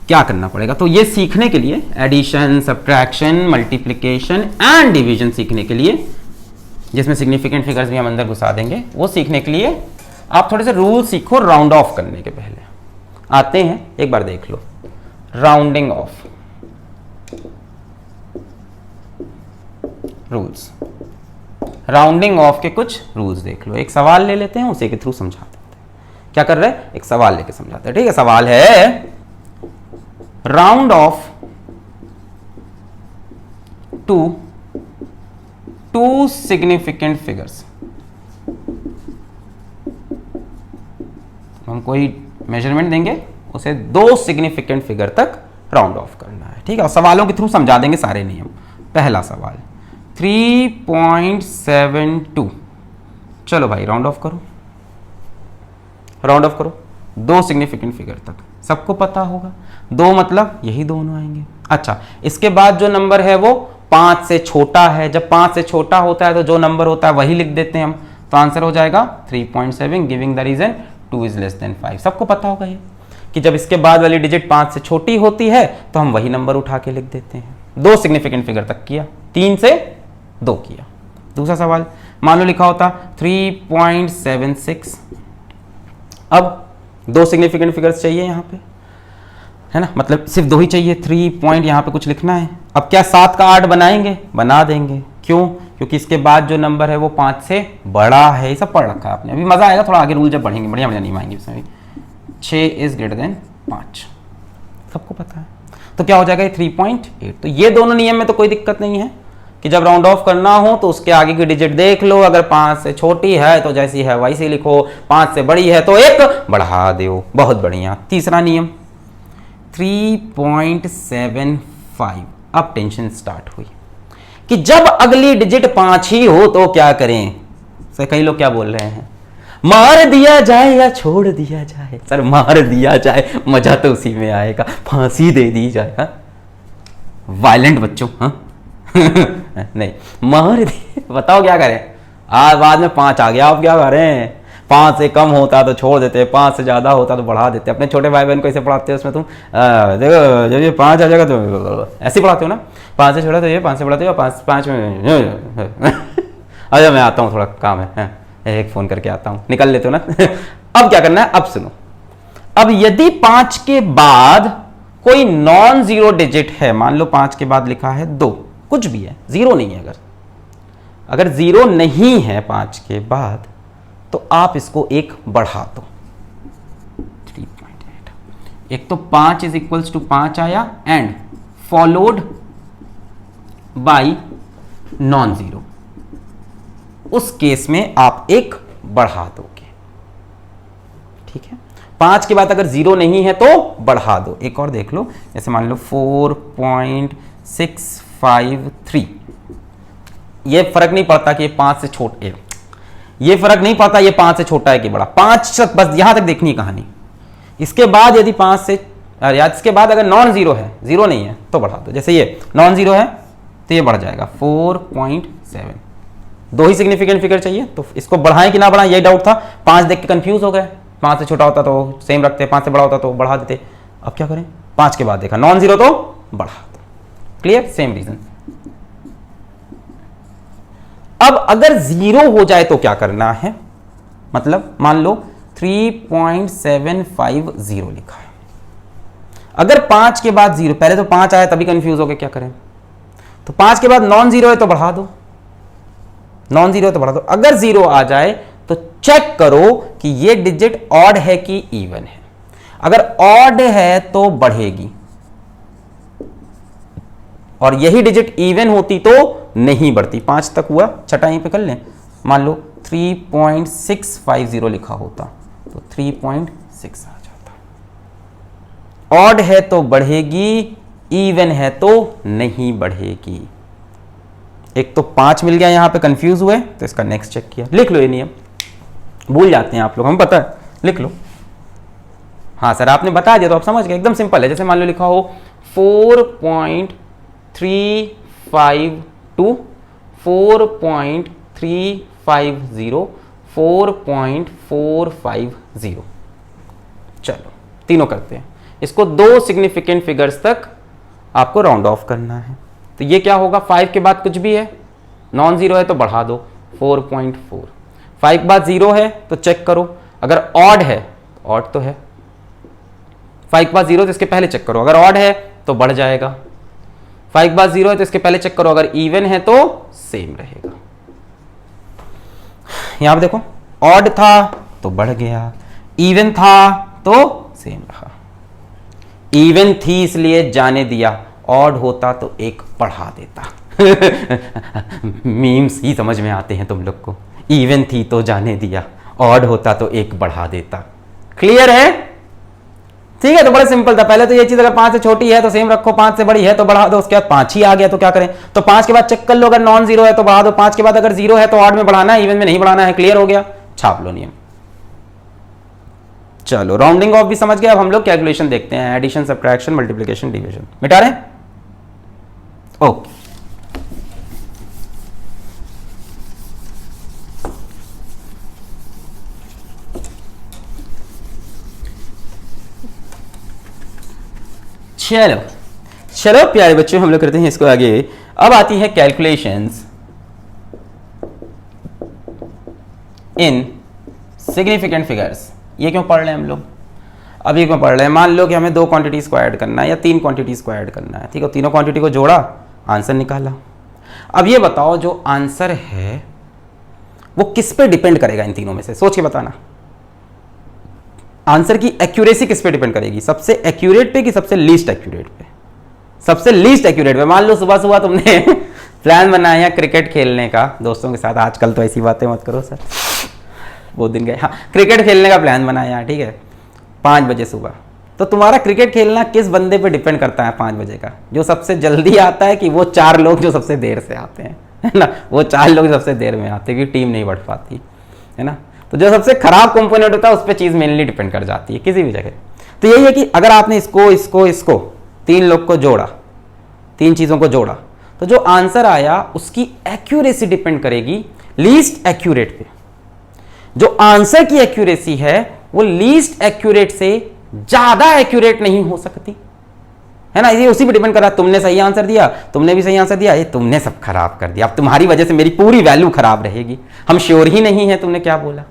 Speaker 1: क्या करना पड़ेगा? तो ये सीखने के लिए, addition, subtraction, multiplication and division सीखने के लिए, जिसमें सिग्निफिकेंट फिगर्स भी हम अंदर घुसा देंगे, वो सीखने के लिए आप थोड़े से रूल सीखो राउंड ऑफ करने के पहले। आते हैं, एक बार देख लो, rounding off rules. Rounding off के कुछ रूल्स देख लो। एक सवाल ले लेते हैं, उसी के थ्रू समझा देते हैं। क्या कर रहे हैं? एक सवाल लेके समझाते हैं, ठीक है? सवाल है round off to significant figures. हम कोई मेजरमेंट देंगे, उसे 2 सिग्निफिकेंट फिगर तक राउंड ऑफ करना है, ठीक है? और सवालों के थ्रू समझा देंगे सारे नियम। पहला सवाल 3.72, चलो भाई राउंड ऑफ करो, राउंड ऑफ करो 2 सिग्निफिकेंट फिगर तक, सबको पता होगा 2 मतलब यही दोनों आएंगे। अच्छा, इसके बाद जो नंबर है वो 5 से छोटा है, जब 5 से छोटा होता है तो जो नंबर होता है वही लिख देते हैं हम, तो आंसर हो जाएगा 3.7 giving the reason 2 is less than 5। सबको पता होगा ये कि जब इसके बाद वाली डिजिट 5 से छोटी होती है तो हम वही नंबर उठा के लिख देते हैं। 2 सिग्निफिकेंट फिगर तक किया, 3 से 2 किया। दूसरा सवाल, मान लो लिखा होता 3.76, अब 2 सिग्निफिकेंट फिगर्स चाहिए यहाँ पे, है ना, मतलब सिर्फ 2 ही चाहिए, 3 पॉइंट यहाँ पे कुछ लिखना है। अब क्या 7 का 8 बनाएंगे? बना देंगे। क्यों? क्योंकि इसके बाद जो नंबर है वो 5 से बड़ा है। ये सब पढ़ रखा है आपने, अभी मजा आएगा थोड़ा आगे, रूल जब बढ़ेंगे बढ़िया बढ़िया नहीं आएंगे इसमें भी। 6 इज ग्रेटर देन 5, सबको पता है। तो क्या हो जाएगा? 3.8। तो ये दोनों नियम में तो कोई दिक्कत नहीं है कि जब राउंड ऑफ करना हो तो उसके आगे की डिजिट देख लो, अगर 5 से छोटी है तो जैसी है वैसी लिखो, 5 से बड़ी है तो 1 बढ़ा दो। बहुत बढ़िया। तीसरा नियम 3.75। अब टेंशन स्टार्ट हुई कि जब अगली डिजिट 5 ही हो तो क्या करें। सर कई लोग क्या बोल रहे हैं, मार दिया जाए या छोड़ दिया जाए। सर मार दिया जाए, मजा तो उसी में आएगा, फांसी दे दी जाए। हाँ वायलेंट बच्चों, हाँ नहीं, मार दिए। बताओ क्या करें। आज बाद में 5 आ गया, आप क्या करें? 5 से कम होता तो छोड़ देते, 5 से ज़्यादा होता तो बढ़ा देते। अपने छोटे भाई बहन को ऐसे पढ़ाते हो, उसमें तुम देखो जब ये 5 आ जाएगा तो ऐसे पढ़ाते हो ना, 5 से छोड़ा तो ये, 5 से बढ़ाते हो, 5 में अच्छा मैं आता हूँ, थोड़ा काम है, एक फ़ोन करके आता हूँ, निकल लेते हो ना। अब क्या करना है, अब सुनो। अब यदि 5 के बाद कोई नॉन जीरो डिजिट है, मान लो 5 के बाद लिखा है 2, कुछ भी है, जीरो नहीं है, अगर जीरो नहीं है 5 के बाद तो आप इसको 1 बढ़ा दो, 3.8। एक तो 5 इज इक्वल्स टू 5 आया and followed by non zero, उस केस में आप 1 बढ़ा दोगे। ठीक है, 5 के बाद अगर जीरो नहीं है तो बढ़ा दो। एक और देख लो, जैसे मान लो 4.653, ये फर्क नहीं पड़ता कि ये 5 से छोटे, ये फर्क नहीं पड़ता ये 5 से छोटा है कि बड़ा, 5 बस यहां तक देखनी है कहानी। इसके बाद यदि 5 से या इसके बाद अगर नॉन जीरो है, जीरो नहीं है तो बढ़ा दो। जैसे ये नॉन जीरो है तो ये बढ़ जाएगा 4.7। 2 ही सिग्निफिकेंट फिगर चाहिए, तो इसको बढ़ाएं कि ना बढ़ाएं यही डाउट था। 5 देख के कंफ्यूज हो गए, 5 से छोटा होता तो सेम रखते, 5 से बड़ा होता तो बढ़ा देते। अब क्या करें, 5 के बाद देखा नॉन जीरो तो बढ़ा दो। Clear, same reason. अब अगर जीरो हो जाए तो क्या करना है, मतलब मान लो 3.750 लिखा है, अगर 5 के बाद जीरो, पहले तो 5 आया तभी कंफ्यूज हो गए क्या करें, तो 5 के बाद नॉन जीरो है तो बढ़ा दो, नॉन जीरो है तो बढ़ा दो। अगर जीरो आ जाए तो चेक करो कि ये डिजिट ऑड है कि इवन है। अगर ऑड है तो बढ़ेगी और यही डिजिट इवन होती तो नहीं बढ़ती। 5 तक हुआ, छठा यहीं पे कर लें, मान लो 3.650 लिखा होता तो 3.6 आ जाता। ऑड है तो बढ़ेगी, इवन है तो नहीं बढ़ेगी। एक तो 5 मिल गया, यहां पे कंफ्यूज हुए तो इसका नेक्स्ट चेक किया। लिख लो, ये नियम भूल जाते हैं आप लोग, हमें पता है, लिख लो। हाँ सर आपने बता दिया तो आप समझ गए, एकदम सिंपल है। जैसे मान लो लिखा हो 4.352, 4.350, 4.450। चलो तीनों करते हैं, इसको 2 सिग्निफिकेंट फिगर्स तक आपको राउंड ऑफ करना है। तो ये क्या होगा, 5 के बाद कुछ भी है, नॉन जीरो है तो बढ़ा दो 4.4। 5 के बाद जीरो है तो चेक करो, अगर ऑड है तो ऑड तो है, 5 के बाद जीरो तो इसके पहले चेक करो, अगर ऑड है तो बढ़ जाएगा। 5 के बाद जीरो है तो इसके पहले चेक करो, अगर इवन है तो सेम रहेगा। यहां पे देखो, ऑड था तो बढ़ गया, इवन था तो सेम रहा। इवन थी इसलिए जाने दिया, ऑड होता तो 1 बढ़ा देता। मीम्स ही समझ में आते हैं तुम लोग को। इवन थी तो जाने दिया, ऑड होता तो 1 बढ़ा देता। क्लियर है? ठीक है, तो बड़ा सिंपल था। पहले तो ये चीज अगर 5 से छोटी है तो सेम रखो, 5 से बड़ी है तो बढ़ा दो, उसके बाद 5 ही आ गया तो क्या करें, तो 5 के बाद चेक कर लो, अगर नॉन जीरो है तो बढ़ा दो, 5 के बाद अगर जीरो है तो ऑड में बढ़ाना है, इवन में नहीं बढ़ाना है। क्लियर हो गया, छाप लो नियम। चलो राउंडिंग ऑफ भी समझ गए। अब हम लोग कैलकुलेशन देखते हैं, एडिशन, सब्ट्रैक्शन, मल्टीप्लिकेशन, डिवीजन। मिटा रहे हैं? ओके चलो चलो प्यारे बच्चों, हम लोग करते हैं इसको आगे। अब आती है कैलकुलेशंस इन सिग्निफिकेंट फिगर्स। ये क्यों पढ़ रहे हैं हम लोग? अब ये क्यों पढ़ रहे हैं? मान लो कि हमें 2 क्वांटिटीज को ऐड करना है या 3 क्वांटिटीज को ऐड करना है, ठीक है। तीनों क्वांटिटी को जोड़ा, आंसर निकाला। अब ये बताओ जो आंसर है वो किस पे डिपेंड करेगा? इन तीनों में से सोच के बताना। आंसर की एक्यूरेसी किस पे डिपेंड करेगी? सबसे एक्यूरेट पे कि सबसे लीस्ट एक्यूरेट पे? सबसे लीस्ट एक्यूरेट पे। मान लो सुबह सुबह तुमने प्लान बनाया क्रिकेट खेलने का दोस्तों के साथ। आजकल तो ऐसी बातें मत करो सर, बहुत दिन गए। हाँ, क्रिकेट खेलने का प्लान बनाया, ठीक है, 5 बजे सुबह। तो तुम्हारा क्रिकेट खेलना किस बंदे पे डिपेंड करता है 5 बजे का? जो सबसे जल्दी आता है कि वो 4 लोग जो सबसे देर से आते हैं, है ना? वो 4 लोग सबसे देर में आते हैं क्योंकि टीम नहीं बढ़ पाती, है ना? तो जो सबसे खराब कंपोनेंट होता है उस पर चीज़ मेनली डिपेंड कर जाती है किसी भी जगह। तो यही है कि अगर आपने इसको 3 लोग को जोड़ा, 3 चीज़ों को जोड़ा, तो जो आंसर आया उसकी एक्यूरेसी डिपेंड करेगी लीस्ट एक्यूरेट पे। जो आंसर की एक्यूरेसी है वो लीस्ट एक्यूरेट से ज्यादा एक्यूरेट नहीं हो सकती, है ना? ये उसी पे डिपेंड कर रहा है। तुमने सही आंसर दिया, तुमने भी सही आंसर दिया, ये तुमने सब खराब कर दिया। अब तुम्हारी वजह से मेरी पूरी वैल्यू खराब रहेगी। हम श्योर ही नहीं है तुमने क्या बोला,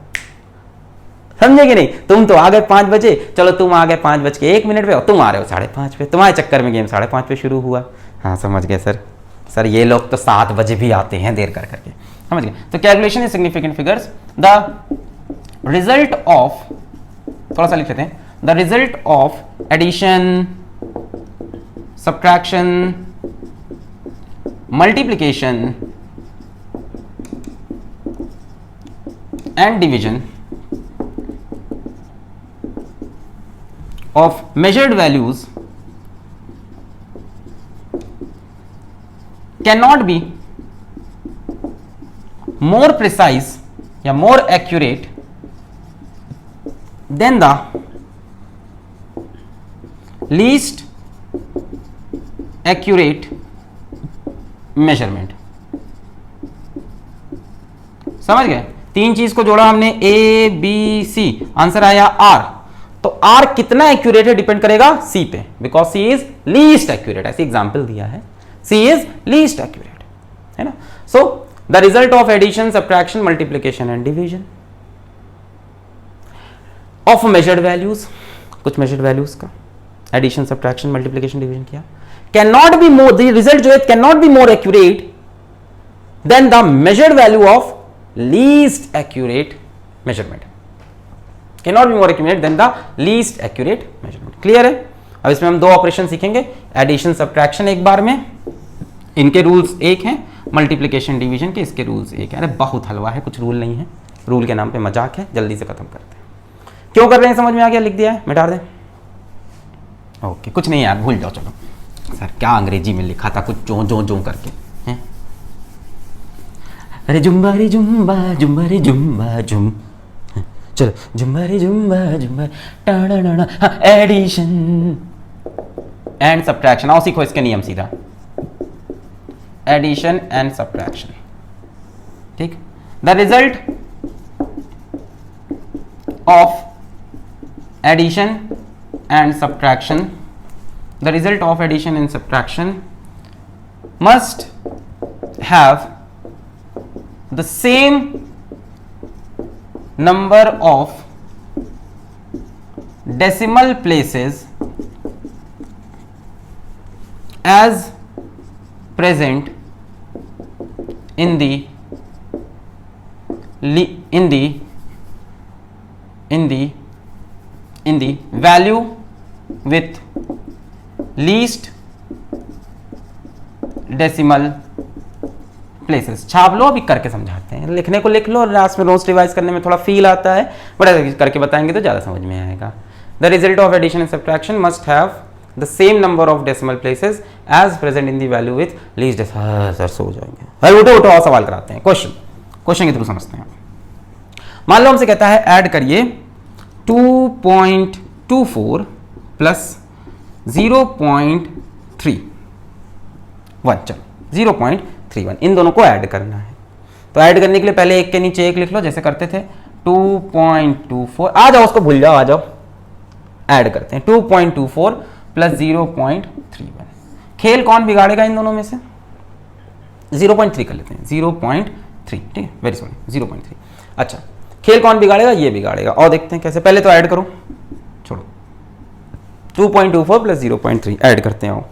Speaker 1: समझे कि नहीं? तुम तो आ गए 5 बजे, चलो तुम आ गए 5:01 पे और तुम आ रहे हो 5:30 पे। तुम्हारे चक्कर में गेम 5:30 पे शुरू हुआ। हाँ समझ गए सर ये लोग तो 7 बजे भी आते हैं देर कर करके, समझ गए? तो calculation is significant figures, the result of, थोड़ा सा लिख लेते हैं, the result of addition, subtraction, multiplication and division of measured values cannot be more precise या more accurate than the least accurate measurement। समझ गए? 3 चीज को जोड़ा हमने, A B C, आंसर आया R। तो R कितना एक्यूरेट है डिपेंड करेगा C पे, because C is least accurate. ऐसी एग्जांपल दिया है, C इज लीस्ट एक्यूरेट, है ना? So the result of addition, subtraction, multiplication and division of measured values, कुछ मेजर्ड वैल्यूज का एडिशन, सब्ट्रैक्शन, मल्टीप्लिकेशन, डिवीजन किया, can not be more, the result जो है can not be more accurate than the measured value of least accurate measurement. cannot be more accurate than the least accurate measurement। Clear है? अब इसमें हम 2 operation सीखेंगे, addition, subtraction एक बार में, इनके रूल्स एक हैं, मल्टीप्लिकेशन, डिवीजन के इसके रूल्स एक हैं। अरे बहुत हलवा है, कुछ रूल नहीं है, रूल के नाम पे मजाक है, जल्दी से खत्म करते हैं। क्यों कर रहे हैं समझ में आ गया? लिख दिया है, मिटा दें? ओके, कुछ नहीं यार, भूल जाओ। चलो सर क्या अंग्रेजी में लिखा था, कुछ जो करके हैं। अरे जुम्बा रे जुम्बा, जुम्बा रे जुम्बा जुम, चलो जुम्बा रे जुम्बा जुम्बा टाड़ा, हाँ, एडिशन एंड सब्ट्रैक्शन। आओ सीखो इसके नियम सीधा, एडिशन एंड सब्ट्रैक्शन, ठीक? The result of addition and subtraction, the result of addition and subtraction must have the same number of decimal places as present in the value with least decimal places. छाप लो, अभी करके समझाते हैं। लिखने को लिख लो और लास्ट में नोट्स रिवाइज करने में थोड़ा फील आता है, बट ऐसे करके बताएंगे तो ज़्यादा समझ में आएगा। The result of addition and subtraction must have the same number of decimal places as present in the value with least decimal. Sir सो जाएंगे, अरे उठो और सवाल कराते हैं। क्वेश्चन के थ्रू समझते हैं। मान लो हमसे कहता है ऐड करिए 2.24 प्लस 0.31, चलो 0.31, इन दोनों को ऐड करना है। तो ऐड करने के लिए पहले एक के नीचे एक लिख लो जैसे करते थे। 2.24, आ जाओ, उसको भूल जाओ, आ जाओ, ऐड करते हैं। 2.24 प्लस 0.31। खेल कौन बिगाड़ेगा इन दोनों में से? 0.3 कर लेते हैं, 0.3, ठीक है, वेरी सॉरी 0.3। अच्छा, खेल कौन बिगाड़ेगा? ये बिगाड़ेगा। और देखते हैं कैसे, पहले तो ऐड करो, छोड़ो, 2.24 प्लस 0.3 ऐड करते हैं।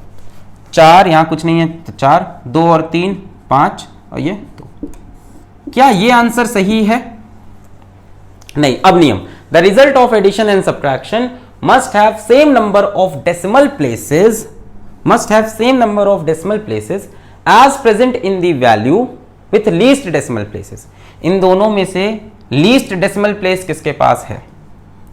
Speaker 1: 4, यहाँ कुछ नहीं है तो 4, 2 और 3 5 और ये 2। क्या ये आंसर सही है? नहीं। अब नियम, the result of addition and subtraction must have same number of decimal places, must have same number of decimal places as present in the value with least decimal places. इन दोनों में से लीस्ट डेसिमल प्लेस किसके पास है?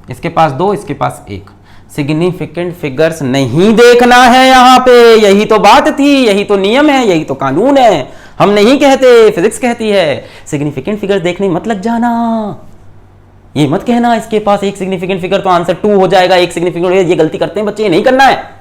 Speaker 1: इसके पास 2, इसके पास 1। Significant figures नहीं देखना है यहां पे, यही तो बात थी, यही तो नियम है, यही तो कानून है। हम नहीं कहते, फिजिक्स कहती है। सिग्निफिकेंट फिगर्स देखने मत लग जाना, ये मत कहना इसके पास एक सिग्निफिकेंट फिगर तो आंसर 2 हो जाएगा, एक सिग्निफिकेंट, ये गलती करते हैं बच्चे, ये नहीं करना है।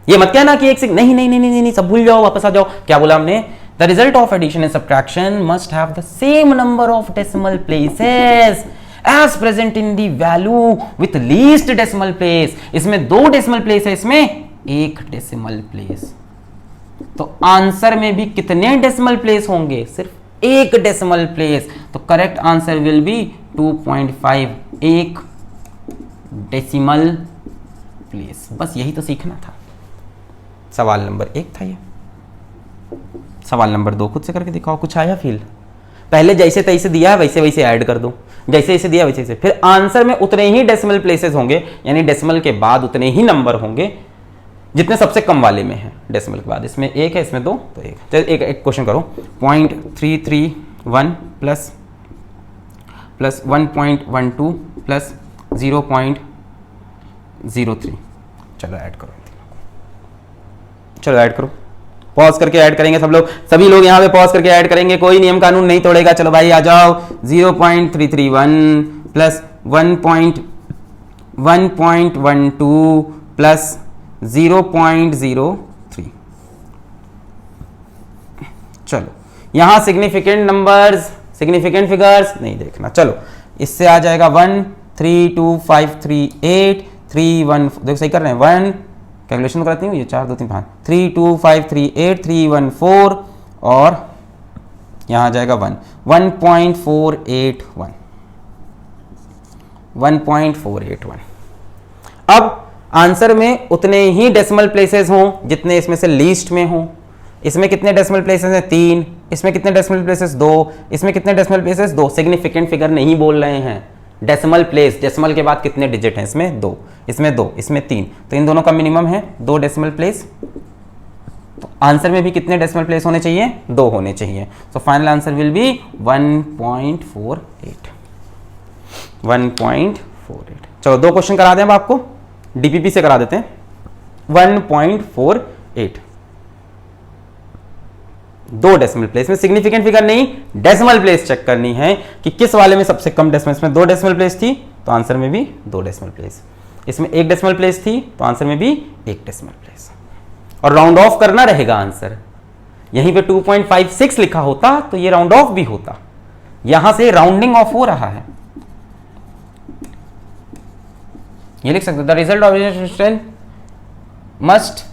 Speaker 1: ये मत कहना कि एक नहीं नहीं नहीं नहीं नहीं, सब भूल जाओ, वापस आ जाओ। क्या बोला हमने? The result of addition and subtraction must have the same number of decimal places as present in the value with least decimal place. इसमें 2 डेसिमल प्लेस है, इसमें 1 डेसिमल प्लेस। तो आंसर में भी कितने डेसिमल प्लेस होंगे? सिर्फ 1 डेसिमल प्लेस। तो correct answer will be 2.5, 1 decimal place. बस यही तो सीखना था। सवाल नंबर 1 था ये। सवाल नंबर 2 खुद से करके दिखाओ, कुछ आया फील? पहले जैसे तैसे दिया है वैसे वैसे ऐड कर दो, जैसे इसे दिया वैसे वैसे। फिर आंसर में उतने ही डेसिमल प्लेसेस होंगे, यानी डेसिमल के बाद उतने ही नंबर होंगे जितने सबसे कम वाले में है। डेसिमल के बाद इसमें 1 है, इसमें 2 तो 1। चल एक क्वेश्चन करो। 0.331 प्लस 1.12 प्लस 0.03। चलो ऐड करो, चलो ऐड करो। पॉज करके ऐड करेंगे सब लोग, सभी लोग यहाँ पे पॉज करके ऐड करेंगे, कोई नियम कानून नहीं तोड़ेगा। चलो भाई आ जाओ। 0.331 प्लस 1.12 प्लस 0.03। चलो यहां सिग्निफिकेंट नंबर्स, सिग्निफिकेंट फिगर्स नहीं देखना। चलो इससे आ जाएगा 1325383 314। देखो सही कर रहे हैं, 1 कैलकुलेशन कराती हूँ, ये 4 2 3 5 32538 और यहाँ आ जाएगा 1.481। अब आंसर में उतने ही डेसिमल प्लेसेस हों जितने इसमें से लीस्ट में हों। इसमें कितने डेसिमल प्लेसेस हैं? 3। इसमें कितने डेसिमल प्लेसेस? 2। इसमें कितने डेसिमल प्लेसेस? 2। सिग्निफिकेंट फिगर नहीं बोल रहे हैं, डेसिमल प्लेस। डेसिमल के बाद कितने डिजिट हैं? इसमें 2, इसमें 2, इसमें 3। तो इन दोनों का मिनिमम है 2 डेसिमल प्लेस। तो आंसर में भी कितने डेसिमल प्लेस होने चाहिए? 2 होने चाहिए। So final answer will be 1.48। 1.48। चलो 2 क्वेश्चन करा दें अब आपको, डीपीपी से करा देते हैं। 1.48 2 डेसिमल प्लेस में, सिग्निफिकेंट फिगर नहीं, डेसिमल प्लेस चेक करनी है कि किस वाले में सबसे कम डेसिमल। इसमें 2 डेसिमल प्लेस थी तो आंसर में भी 2 डेसिमल प्लेस। इसमें 1 डेसिमल प्लेस थी तो आंसर में भी 1 डेसिमल प्लेस। और राउंड ऑफ करना रहेगा आंसर। यहीं पे 2.56 लिखा होता तो ये राउंड ऑफ भी होता, यहां से राउंडिंग ऑफ हो रहा है। ये लिख सकते, the result of addition must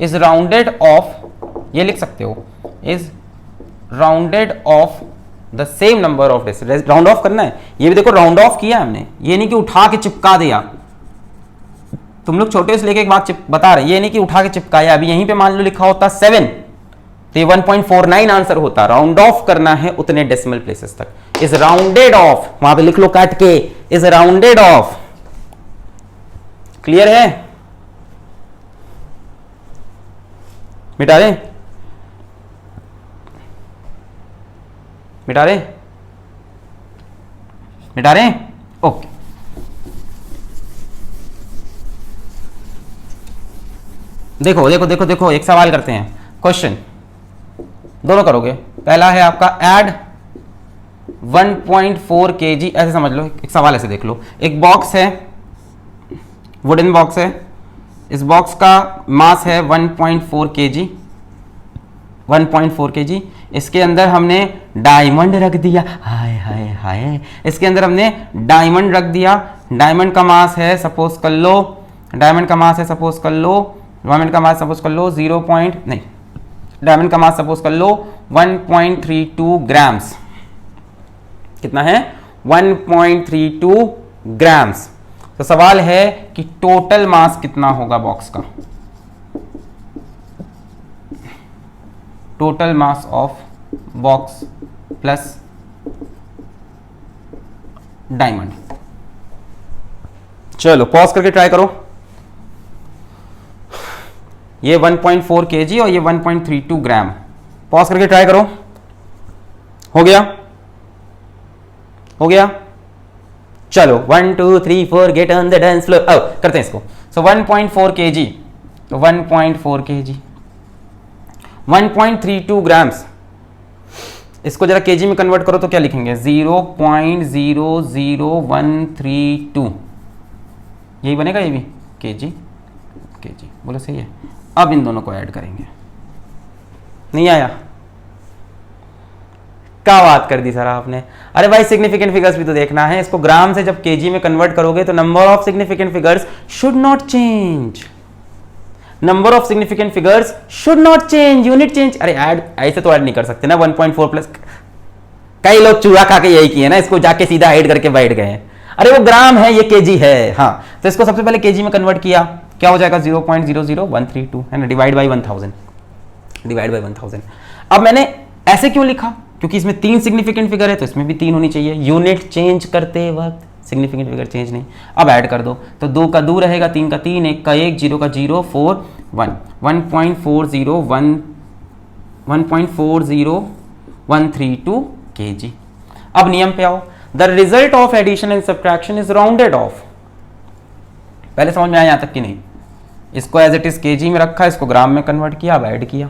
Speaker 1: is rounded off, ये लिख सकते हो, is rounded off the same number of decimal. Round off करना है, ये भी देखो राउंड ऑफ किया हमने, ये नहीं कि उठा के चिपका दिया। तुम लोग छोटे से लेके एक बात बता रहे हैं, ये नहीं कि उठा के चिपकाया। अभी यहीं पे मान लो लिखा होता 7 तो ये 1.49 आंसर होता। राउंड ऑफ करना है उतने डेसिमल प्लेसेस तक। इज राउंडेड ऑफ, वहां पे लिख लो काट के, इज राउंडेड ऑफ। क्लियर है? मिटा रहे, मिटा रहे, मिटा रहे, ओके। देखो देखो देखो देखो, एक सवाल करते हैं, क्वेश्चन दोनों करोगे। पहला है आपका ऐड 1.4 kg, ऐसे समझ लो, एक सवाल ऐसे देख लो। एक बॉक्स है, वुडन बॉक्स है, इस बॉक्स का मास है 1.4 kg, 1.4 kg। इसके अंदर हमने डायमंड रख दिया, हाय हाय हाय, इसके अंदर हमने डायमंड रख दिया। डायमंड का मास है, सपोज कर लो डायमंड का मास है सपोज कर लो, डायमंड का मास सपोज कर लो 0 पॉइंट नहीं, डायमंड का मास सपोज कर लो 1.32 ग्राम्स। कितना है? 1.32 ग्राम्स। तो सवाल है कि टोटल मास कितना होगा बॉक्स का, total mass of box plus diamond. चलो पॉज करके ट्राई करो। ये 1.4 kg और ये 1.32 ग्राम। पॉज करके ट्राई करो। हो गया? हो गया? चलो 1 2 3 4 get on the dance floor. करते हैं इसको। सो 1.4 kg, तो 1.4 kg 1.32 ग्राम्स। इसको जरा केजी में कन्वर्ट करो तो क्या लिखेंगे? 0.00132, यही बनेगा ये भी केजी। केजी बोलो सही है। अब इन दोनों को ऐड करेंगे। नहीं आया? क्या बात कर दी सर आपने। अरे भाई सिग्निफिकेंट फिगर्स भी तो देखना है। इसको ग्राम से जब केजी में कन्वर्ट करोगे तो number of significant figures should not change, number of significant figures should not change, unit change. अरे ऐड ऐसे तो ऐड नहीं कर सकते ना 1.4 प्लस। कई लोग चूहा खा के यही किए ना, इसको जाके सीधा ऐड करके बैठ गए हैं। अरे वो ग्राम है, ये केजी है। हाँ तो इसको सबसे पहले केजी में कन्वर्ट किया, क्या हो जाएगा? 0.00132 है ना, डिवाइड बाई 1000, डिवाइड बाई 1000। अब मैंने ऐसे क्यों लिखा? क्योंकि इसमें 3 सिग्निफिकेंट फिगर है तो इसमें भी 3 होनी चाहिए। यूनिट चेंज करते वक्त सिग्निफिकेंट फिगर चेंज नहीं। अब ऐड कर दो तो 2 का 2 रहेगा, 3 का 3, 1 का 1, 0 का 0, 4 1 1.40132 kg। अब नियम पे आओ। The result of addition and subtraction is rounded off. पहले समझ में आया यहां तक कि नहीं? इसको एज इट इज केजी में रखा, इसको ग्राम में कन्वर्ट किया, अब ऐड किया।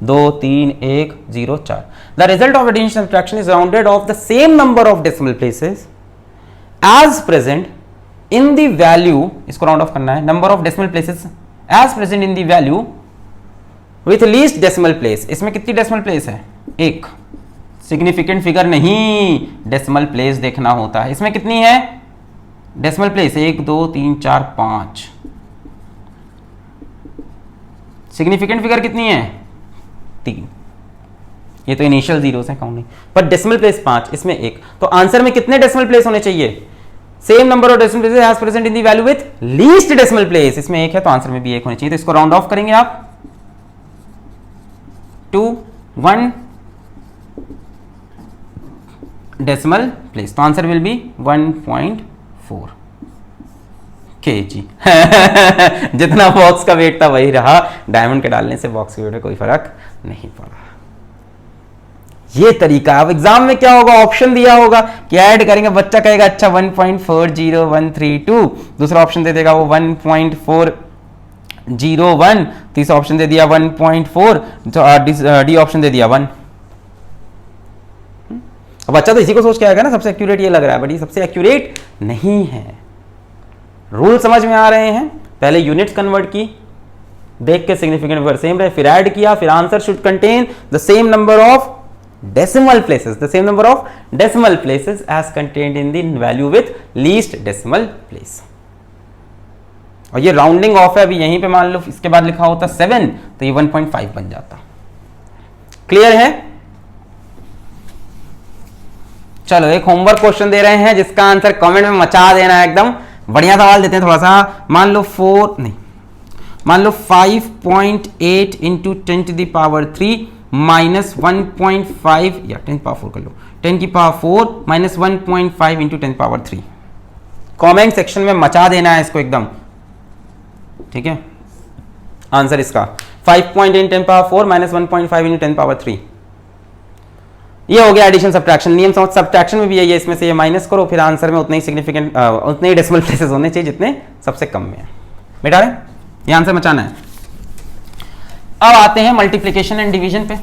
Speaker 1: 2 3 1 0 4। The result of addition subtraction is rounded off the same number of decimal places as present in the value. इसको राउंड ऑफ करना है। Number of decimal places as present in the value with least decimal place. इसमें कितनी decimal place है? 1। Significant figure नहीं, decimal place देखना होता है। इसमें कितनी है डेसिमल प्लेस? 1 2 3 4 5। सिग्निफिकेंट फिगर कितनी है? 3। ये तो इनिशियल जीरोस है, काउंटिंग, पर डेसिमल प्लेस 5, इसमें 1। तो आंसर में कितने डेसिमल प्लेस होने चाहिए? Same number of decimal places as present in the value with least decimal place. इसमें 1 है तो आंसर में भी 1 होने चाहिए। तो इसको राउंड ऑफ करेंगे आप 2 1 डेसिमल प्लेस, तो आंसर विल बी 1.4 kg। जितना बॉक्स का वेट था वही रहा, डायमंड के डालने से बॉक्स के वेट में कोई फर्क नहीं पड़ा। ये तरीका। अब एग्जाम में क्या होगा? ऑप्शन दिया होगा कि ऐड करेंगे, बच्चा कहेगा अच्छा 1.40132, दूसरा ऑप्शन दे देगा वो 1.401, तीसरा ऑप्शन दे दिया 1.4, डी ऑप्शन दे दिया 1। अब बच्चा तो इसी को सोच के आएगा ना सबसे एक्यूरेट ये लग रहा है, बट ये सबसे एक्यूरेट नहीं है। रूल समझ में आ रहे हैं? पहले यूनिट्स कन्वर्ट की, देख के सिग्निफिकेंट फिगर सेम रहे, फिर ऐड किया, फिर answer should contain the same number of decimal places, the same number of decimal places as contained in the value with least decimal place। और ये राउंडिंग ऑफ है, अभी यहीं पे मान लो इसके बाद लिखा होता 7 तो ये 1.5 बन जाता। क्लियर है? चलो एक होमवर्क क्वेश्चन दे रहे हैं जिसका आंसर कमेंट में मचा देना है एकदम। बढ़िया सवाल देते हैं थोड़ा सा। मान लो 5.8 into 10 to the power 3 minus 1.5 या 10 पावर 4 कर लो, 10 की power 4 minus 1.5 into 10 power 3। Comment section में मचा देना है इसको एकदम, ठीक है? आंसर इसका 5.8 10 पावर 4 माइनस 1.5 इंटू 10 पावर 3। ये हो गया एडिशन सब्ट्रैक्शन। नियम समझ, सब्ट्रैक्शन में भी यही है, इसमें से ये माइनस करो, फिर आंसर में उतने ही सिग्निफिकेंट उतने ही डेसिमल प्लेसेस होने चाहिए जितने सबसे कम में है। बेटा ये आंसर मचाना है। अब आते हैं मल्टीप्लिकेशन एंड डिवीजन पे।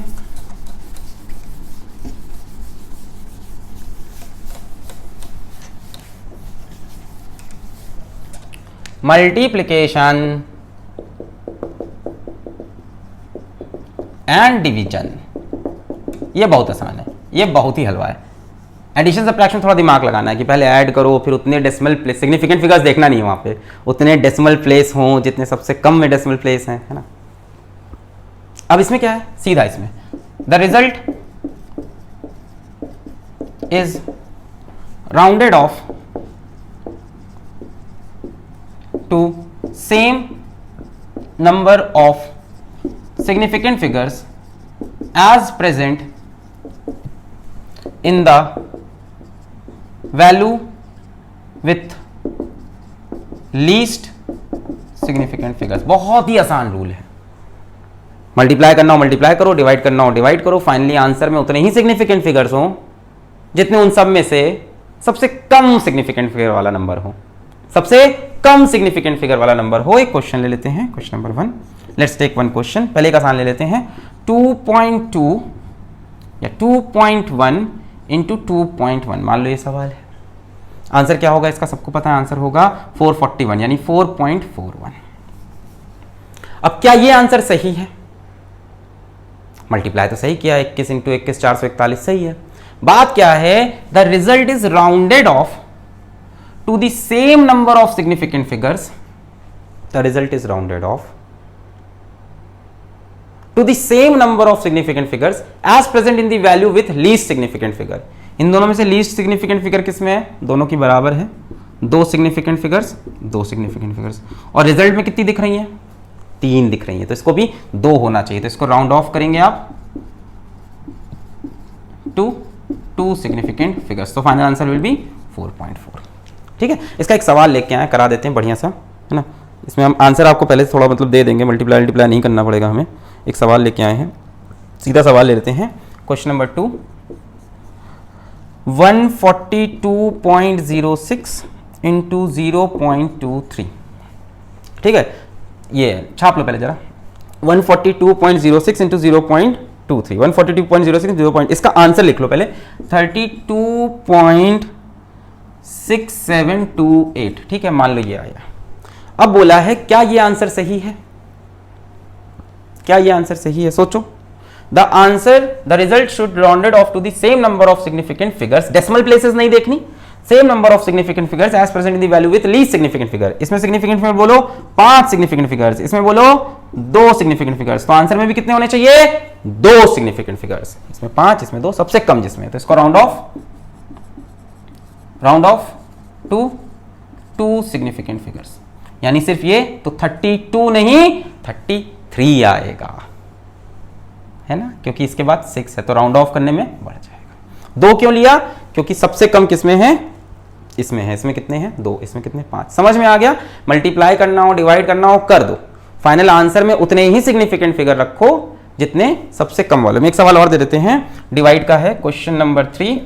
Speaker 1: मल्टीप्लिकेशन एंड डिवीजन, ये बहुत आसान है, ये बहुत ही हलवा है। एडिशन सब्ट्रैक्शन थोड़ा दिमाग लगाना है कि पहले ऐड करो, फिर उतने डेसिमल प्लेस, सिग्निफिकेंट फिगर्स देखना नहीं है वहां पे, उतने डेसिमल प्लेस हों जितने सबसे कम में डेसिमल प्लेस हैं, है ना। अब इसमें क्या है, सीधा इसमें the result is rounded off to same number of significant figures as present in the value with least significant figures। बहुत ही आसान रूल है, मल्टीप्लाई करना हो मल्टीप्लाई करो, डिवाइड करना हो डिवाइड करो, फाइनली आंसर में उतने ही सिग्निफिकेंट फिगर्स हो जितने उन सब में से सबसे कम सिग्निफिकेंट फिगर वाला नंबर हो, सबसे कम सिग्निफिकेंट फिगर वाला नंबर हो। एक क्वेश्चन ले लेते हैं, question number 1, let's take one question. पहले एक आसान ले लेते हैं, 2.2 या 2.1 इंटू 2.1, मान लो ये सवाल है। आंसर क्या होगा इसका सबको पता है, आंसर होगा 441 यानी 4.41। अब क्या ये आंसर सही है? मल्टीप्लाई तो सही किया, 21 इंटू 21 441 सही है। बात क्या है, the result is rounded off to the same number of significant figures, the result is rounded off to the same number of significant figures as present in the value with least significant figure। इन दोनों में से least significant figure किसमें है, दोनों की बराबर है, 2 significant figures 2 significant figures, और रिजल्ट में कितनी दिख रही हैं, 3 दिख रही हैं, तो इसको भी 2 होना चाहिए, तो इसको राउंड ऑफ करेंगे आप टू 2 significant figures, तो फाइनल आंसर विल बी 4.4। ठीक है, इसका एक सवाल लेके आए, करा देते हैं बढ़िया सा, है ना। इसमें हम आंसर आपको पहले से थोड़ा मतलब दे देंगे, मल्टीप्लाई नहीं करना पड़ेगा हमें। एक सवाल लेके आए हैं, सीधा सवाल ले लेते हैं। Question number 2, 142.06 into 0.23। ठीक है, ये छाप लो पहले जरा, 142.06 इंटू 0.23, 142.06 0. इसका आंसर लिख लो पहले, 32.6728। ठीक है, मान लो ये आया। अब बोला है क्या ये आंसर सही है, क्या ये आंसर सही है, सोचो। The answer, the result should rounded off to the same number of significant figures, decimal places नहीं देखनी, same number of significant figures as present in the value with least significant figure. इसमें significant figure बोलो 5 significant figures, इसमें बोलो 2 significant figures, तो answer में भी कितने होने चाहिए, 2 सिग्निफिकेंट फिगर्स, इसमें 5 इसमें 2, सबसे कम जिसमें, तो इसको round off to 2 significant figures, यानी सिर्फ ये, तो 32 नहीं 33 आएगा, है ना, क्योंकि इसके बाद 6 है, तो राउंड ऑफ करने में बढ़ जाएगा। 2 क्यों लिया, क्योंकि सबसे कम किसमें है, इसमें है, इसमें कितने हैं 2, इसमें कितने 5। समझ में आ गया, मल्टीप्लाई करना हो डिवाइड करना हो कर दो, फाइनल आंसर में उतने ही सिग्निफिकेंट फिगर रखो जितने सबसे कम वाले में। एक सवाल और दे देते हैं, डिवाइड का है, question number 3,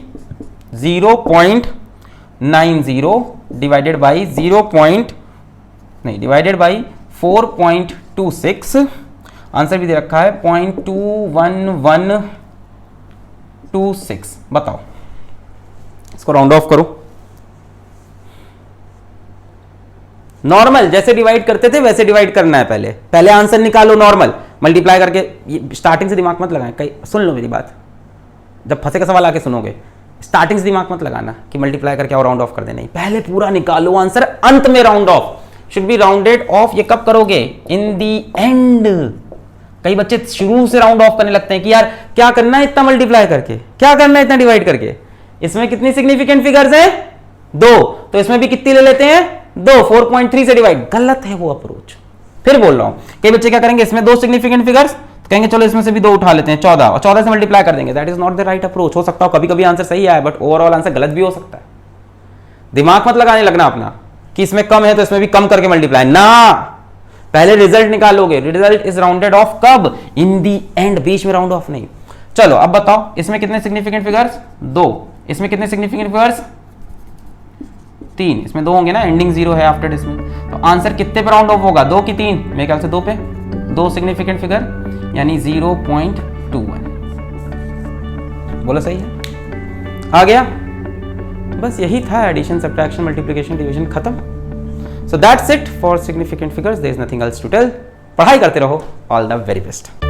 Speaker 1: 0.90 divided by divided by 4.26, answer भी दे रखा है 0.21126। बताओ, इसको राउंड ऑफ करो, नॉर्मल जैसे डिवाइड करते थे वैसे डिवाइड करना है, पहले आंसर निकालो नॉर्मल, मल्टीप्लाई करके। स्टार्टिंग से दिमाग मत लगाएं, कहीं सुन लो मेरी बात, जब फंसे का सवाल आके सुनोगे, स्टार्टिंग से दिमाग मत लगाना कि मल्टीप्लाई करके और राउंड ऑफ कर देना, पहले पूरा निकालो आंसर, अंत में round of should be rounded off. ये कब करोगे, इन दी एंड। कई बच्चे शुरू से राउंड ऑफ करने लगते हैं कि यार क्या करना है इतना मल्टीप्लाई करके, क्या करना है इतना डिवाइड करके, इसमें कितनी सिग्निफिकेंट फिगर्स हैं 2, तो इसमें भी कितनी ले लेते हैं 2, 4.3 से डिवाइड। गलत है वो अप्रोच, फिर बोल रहा हूं। कई बच्चे क्या करेंगे, इसमें 2 सिग्निफिकेंट फिगर्स, तो कहेंगे चलो इसमें से भी 2 उठा लेते हैं 14, और 14 से मल्टीप्लाई कर देंगे। That is not the right approach. हो सकता है कभी कभी आंसर सही आए, बट ओवरऑल आंसर गलत भी हो सकता है। दिमाग मत लगाने लगना अपना कि इसमें कम है तो इसमें भी कम करके मल्टीप्लाई ना, पहले रिजल्ट निकालोगे। रिजल्ट इज राउंडेड ऑफ कब, इन दी एंड, बीच में राउंड ऑफ नहीं। चलो अब बताओ, इसमें कितने सिग्निफिकेंट फिगर्स 2, इसमें कितने सिग्निफिकेंट फिगर्स 3, इसमें 2 होंगे ना, एंडिंग 0 है आफ्टर इसमें, तो आंसर कितने पे राउंड ऑफ होगा, 2 की 3, मेरे ख्याल से 2 पे, 2 सिग्निफिकेंट फिगर यानी 0.21। बोलो सही है, आ गया। बस यही था, एडिशन सब्ट्रैक्शन मल्टीप्लिकेशन डिवीजन खत्म। So that's it for significant figures, there is nothing else to tell. पढ़ाई करते रहो, ऑल द वेरी बेस्ट।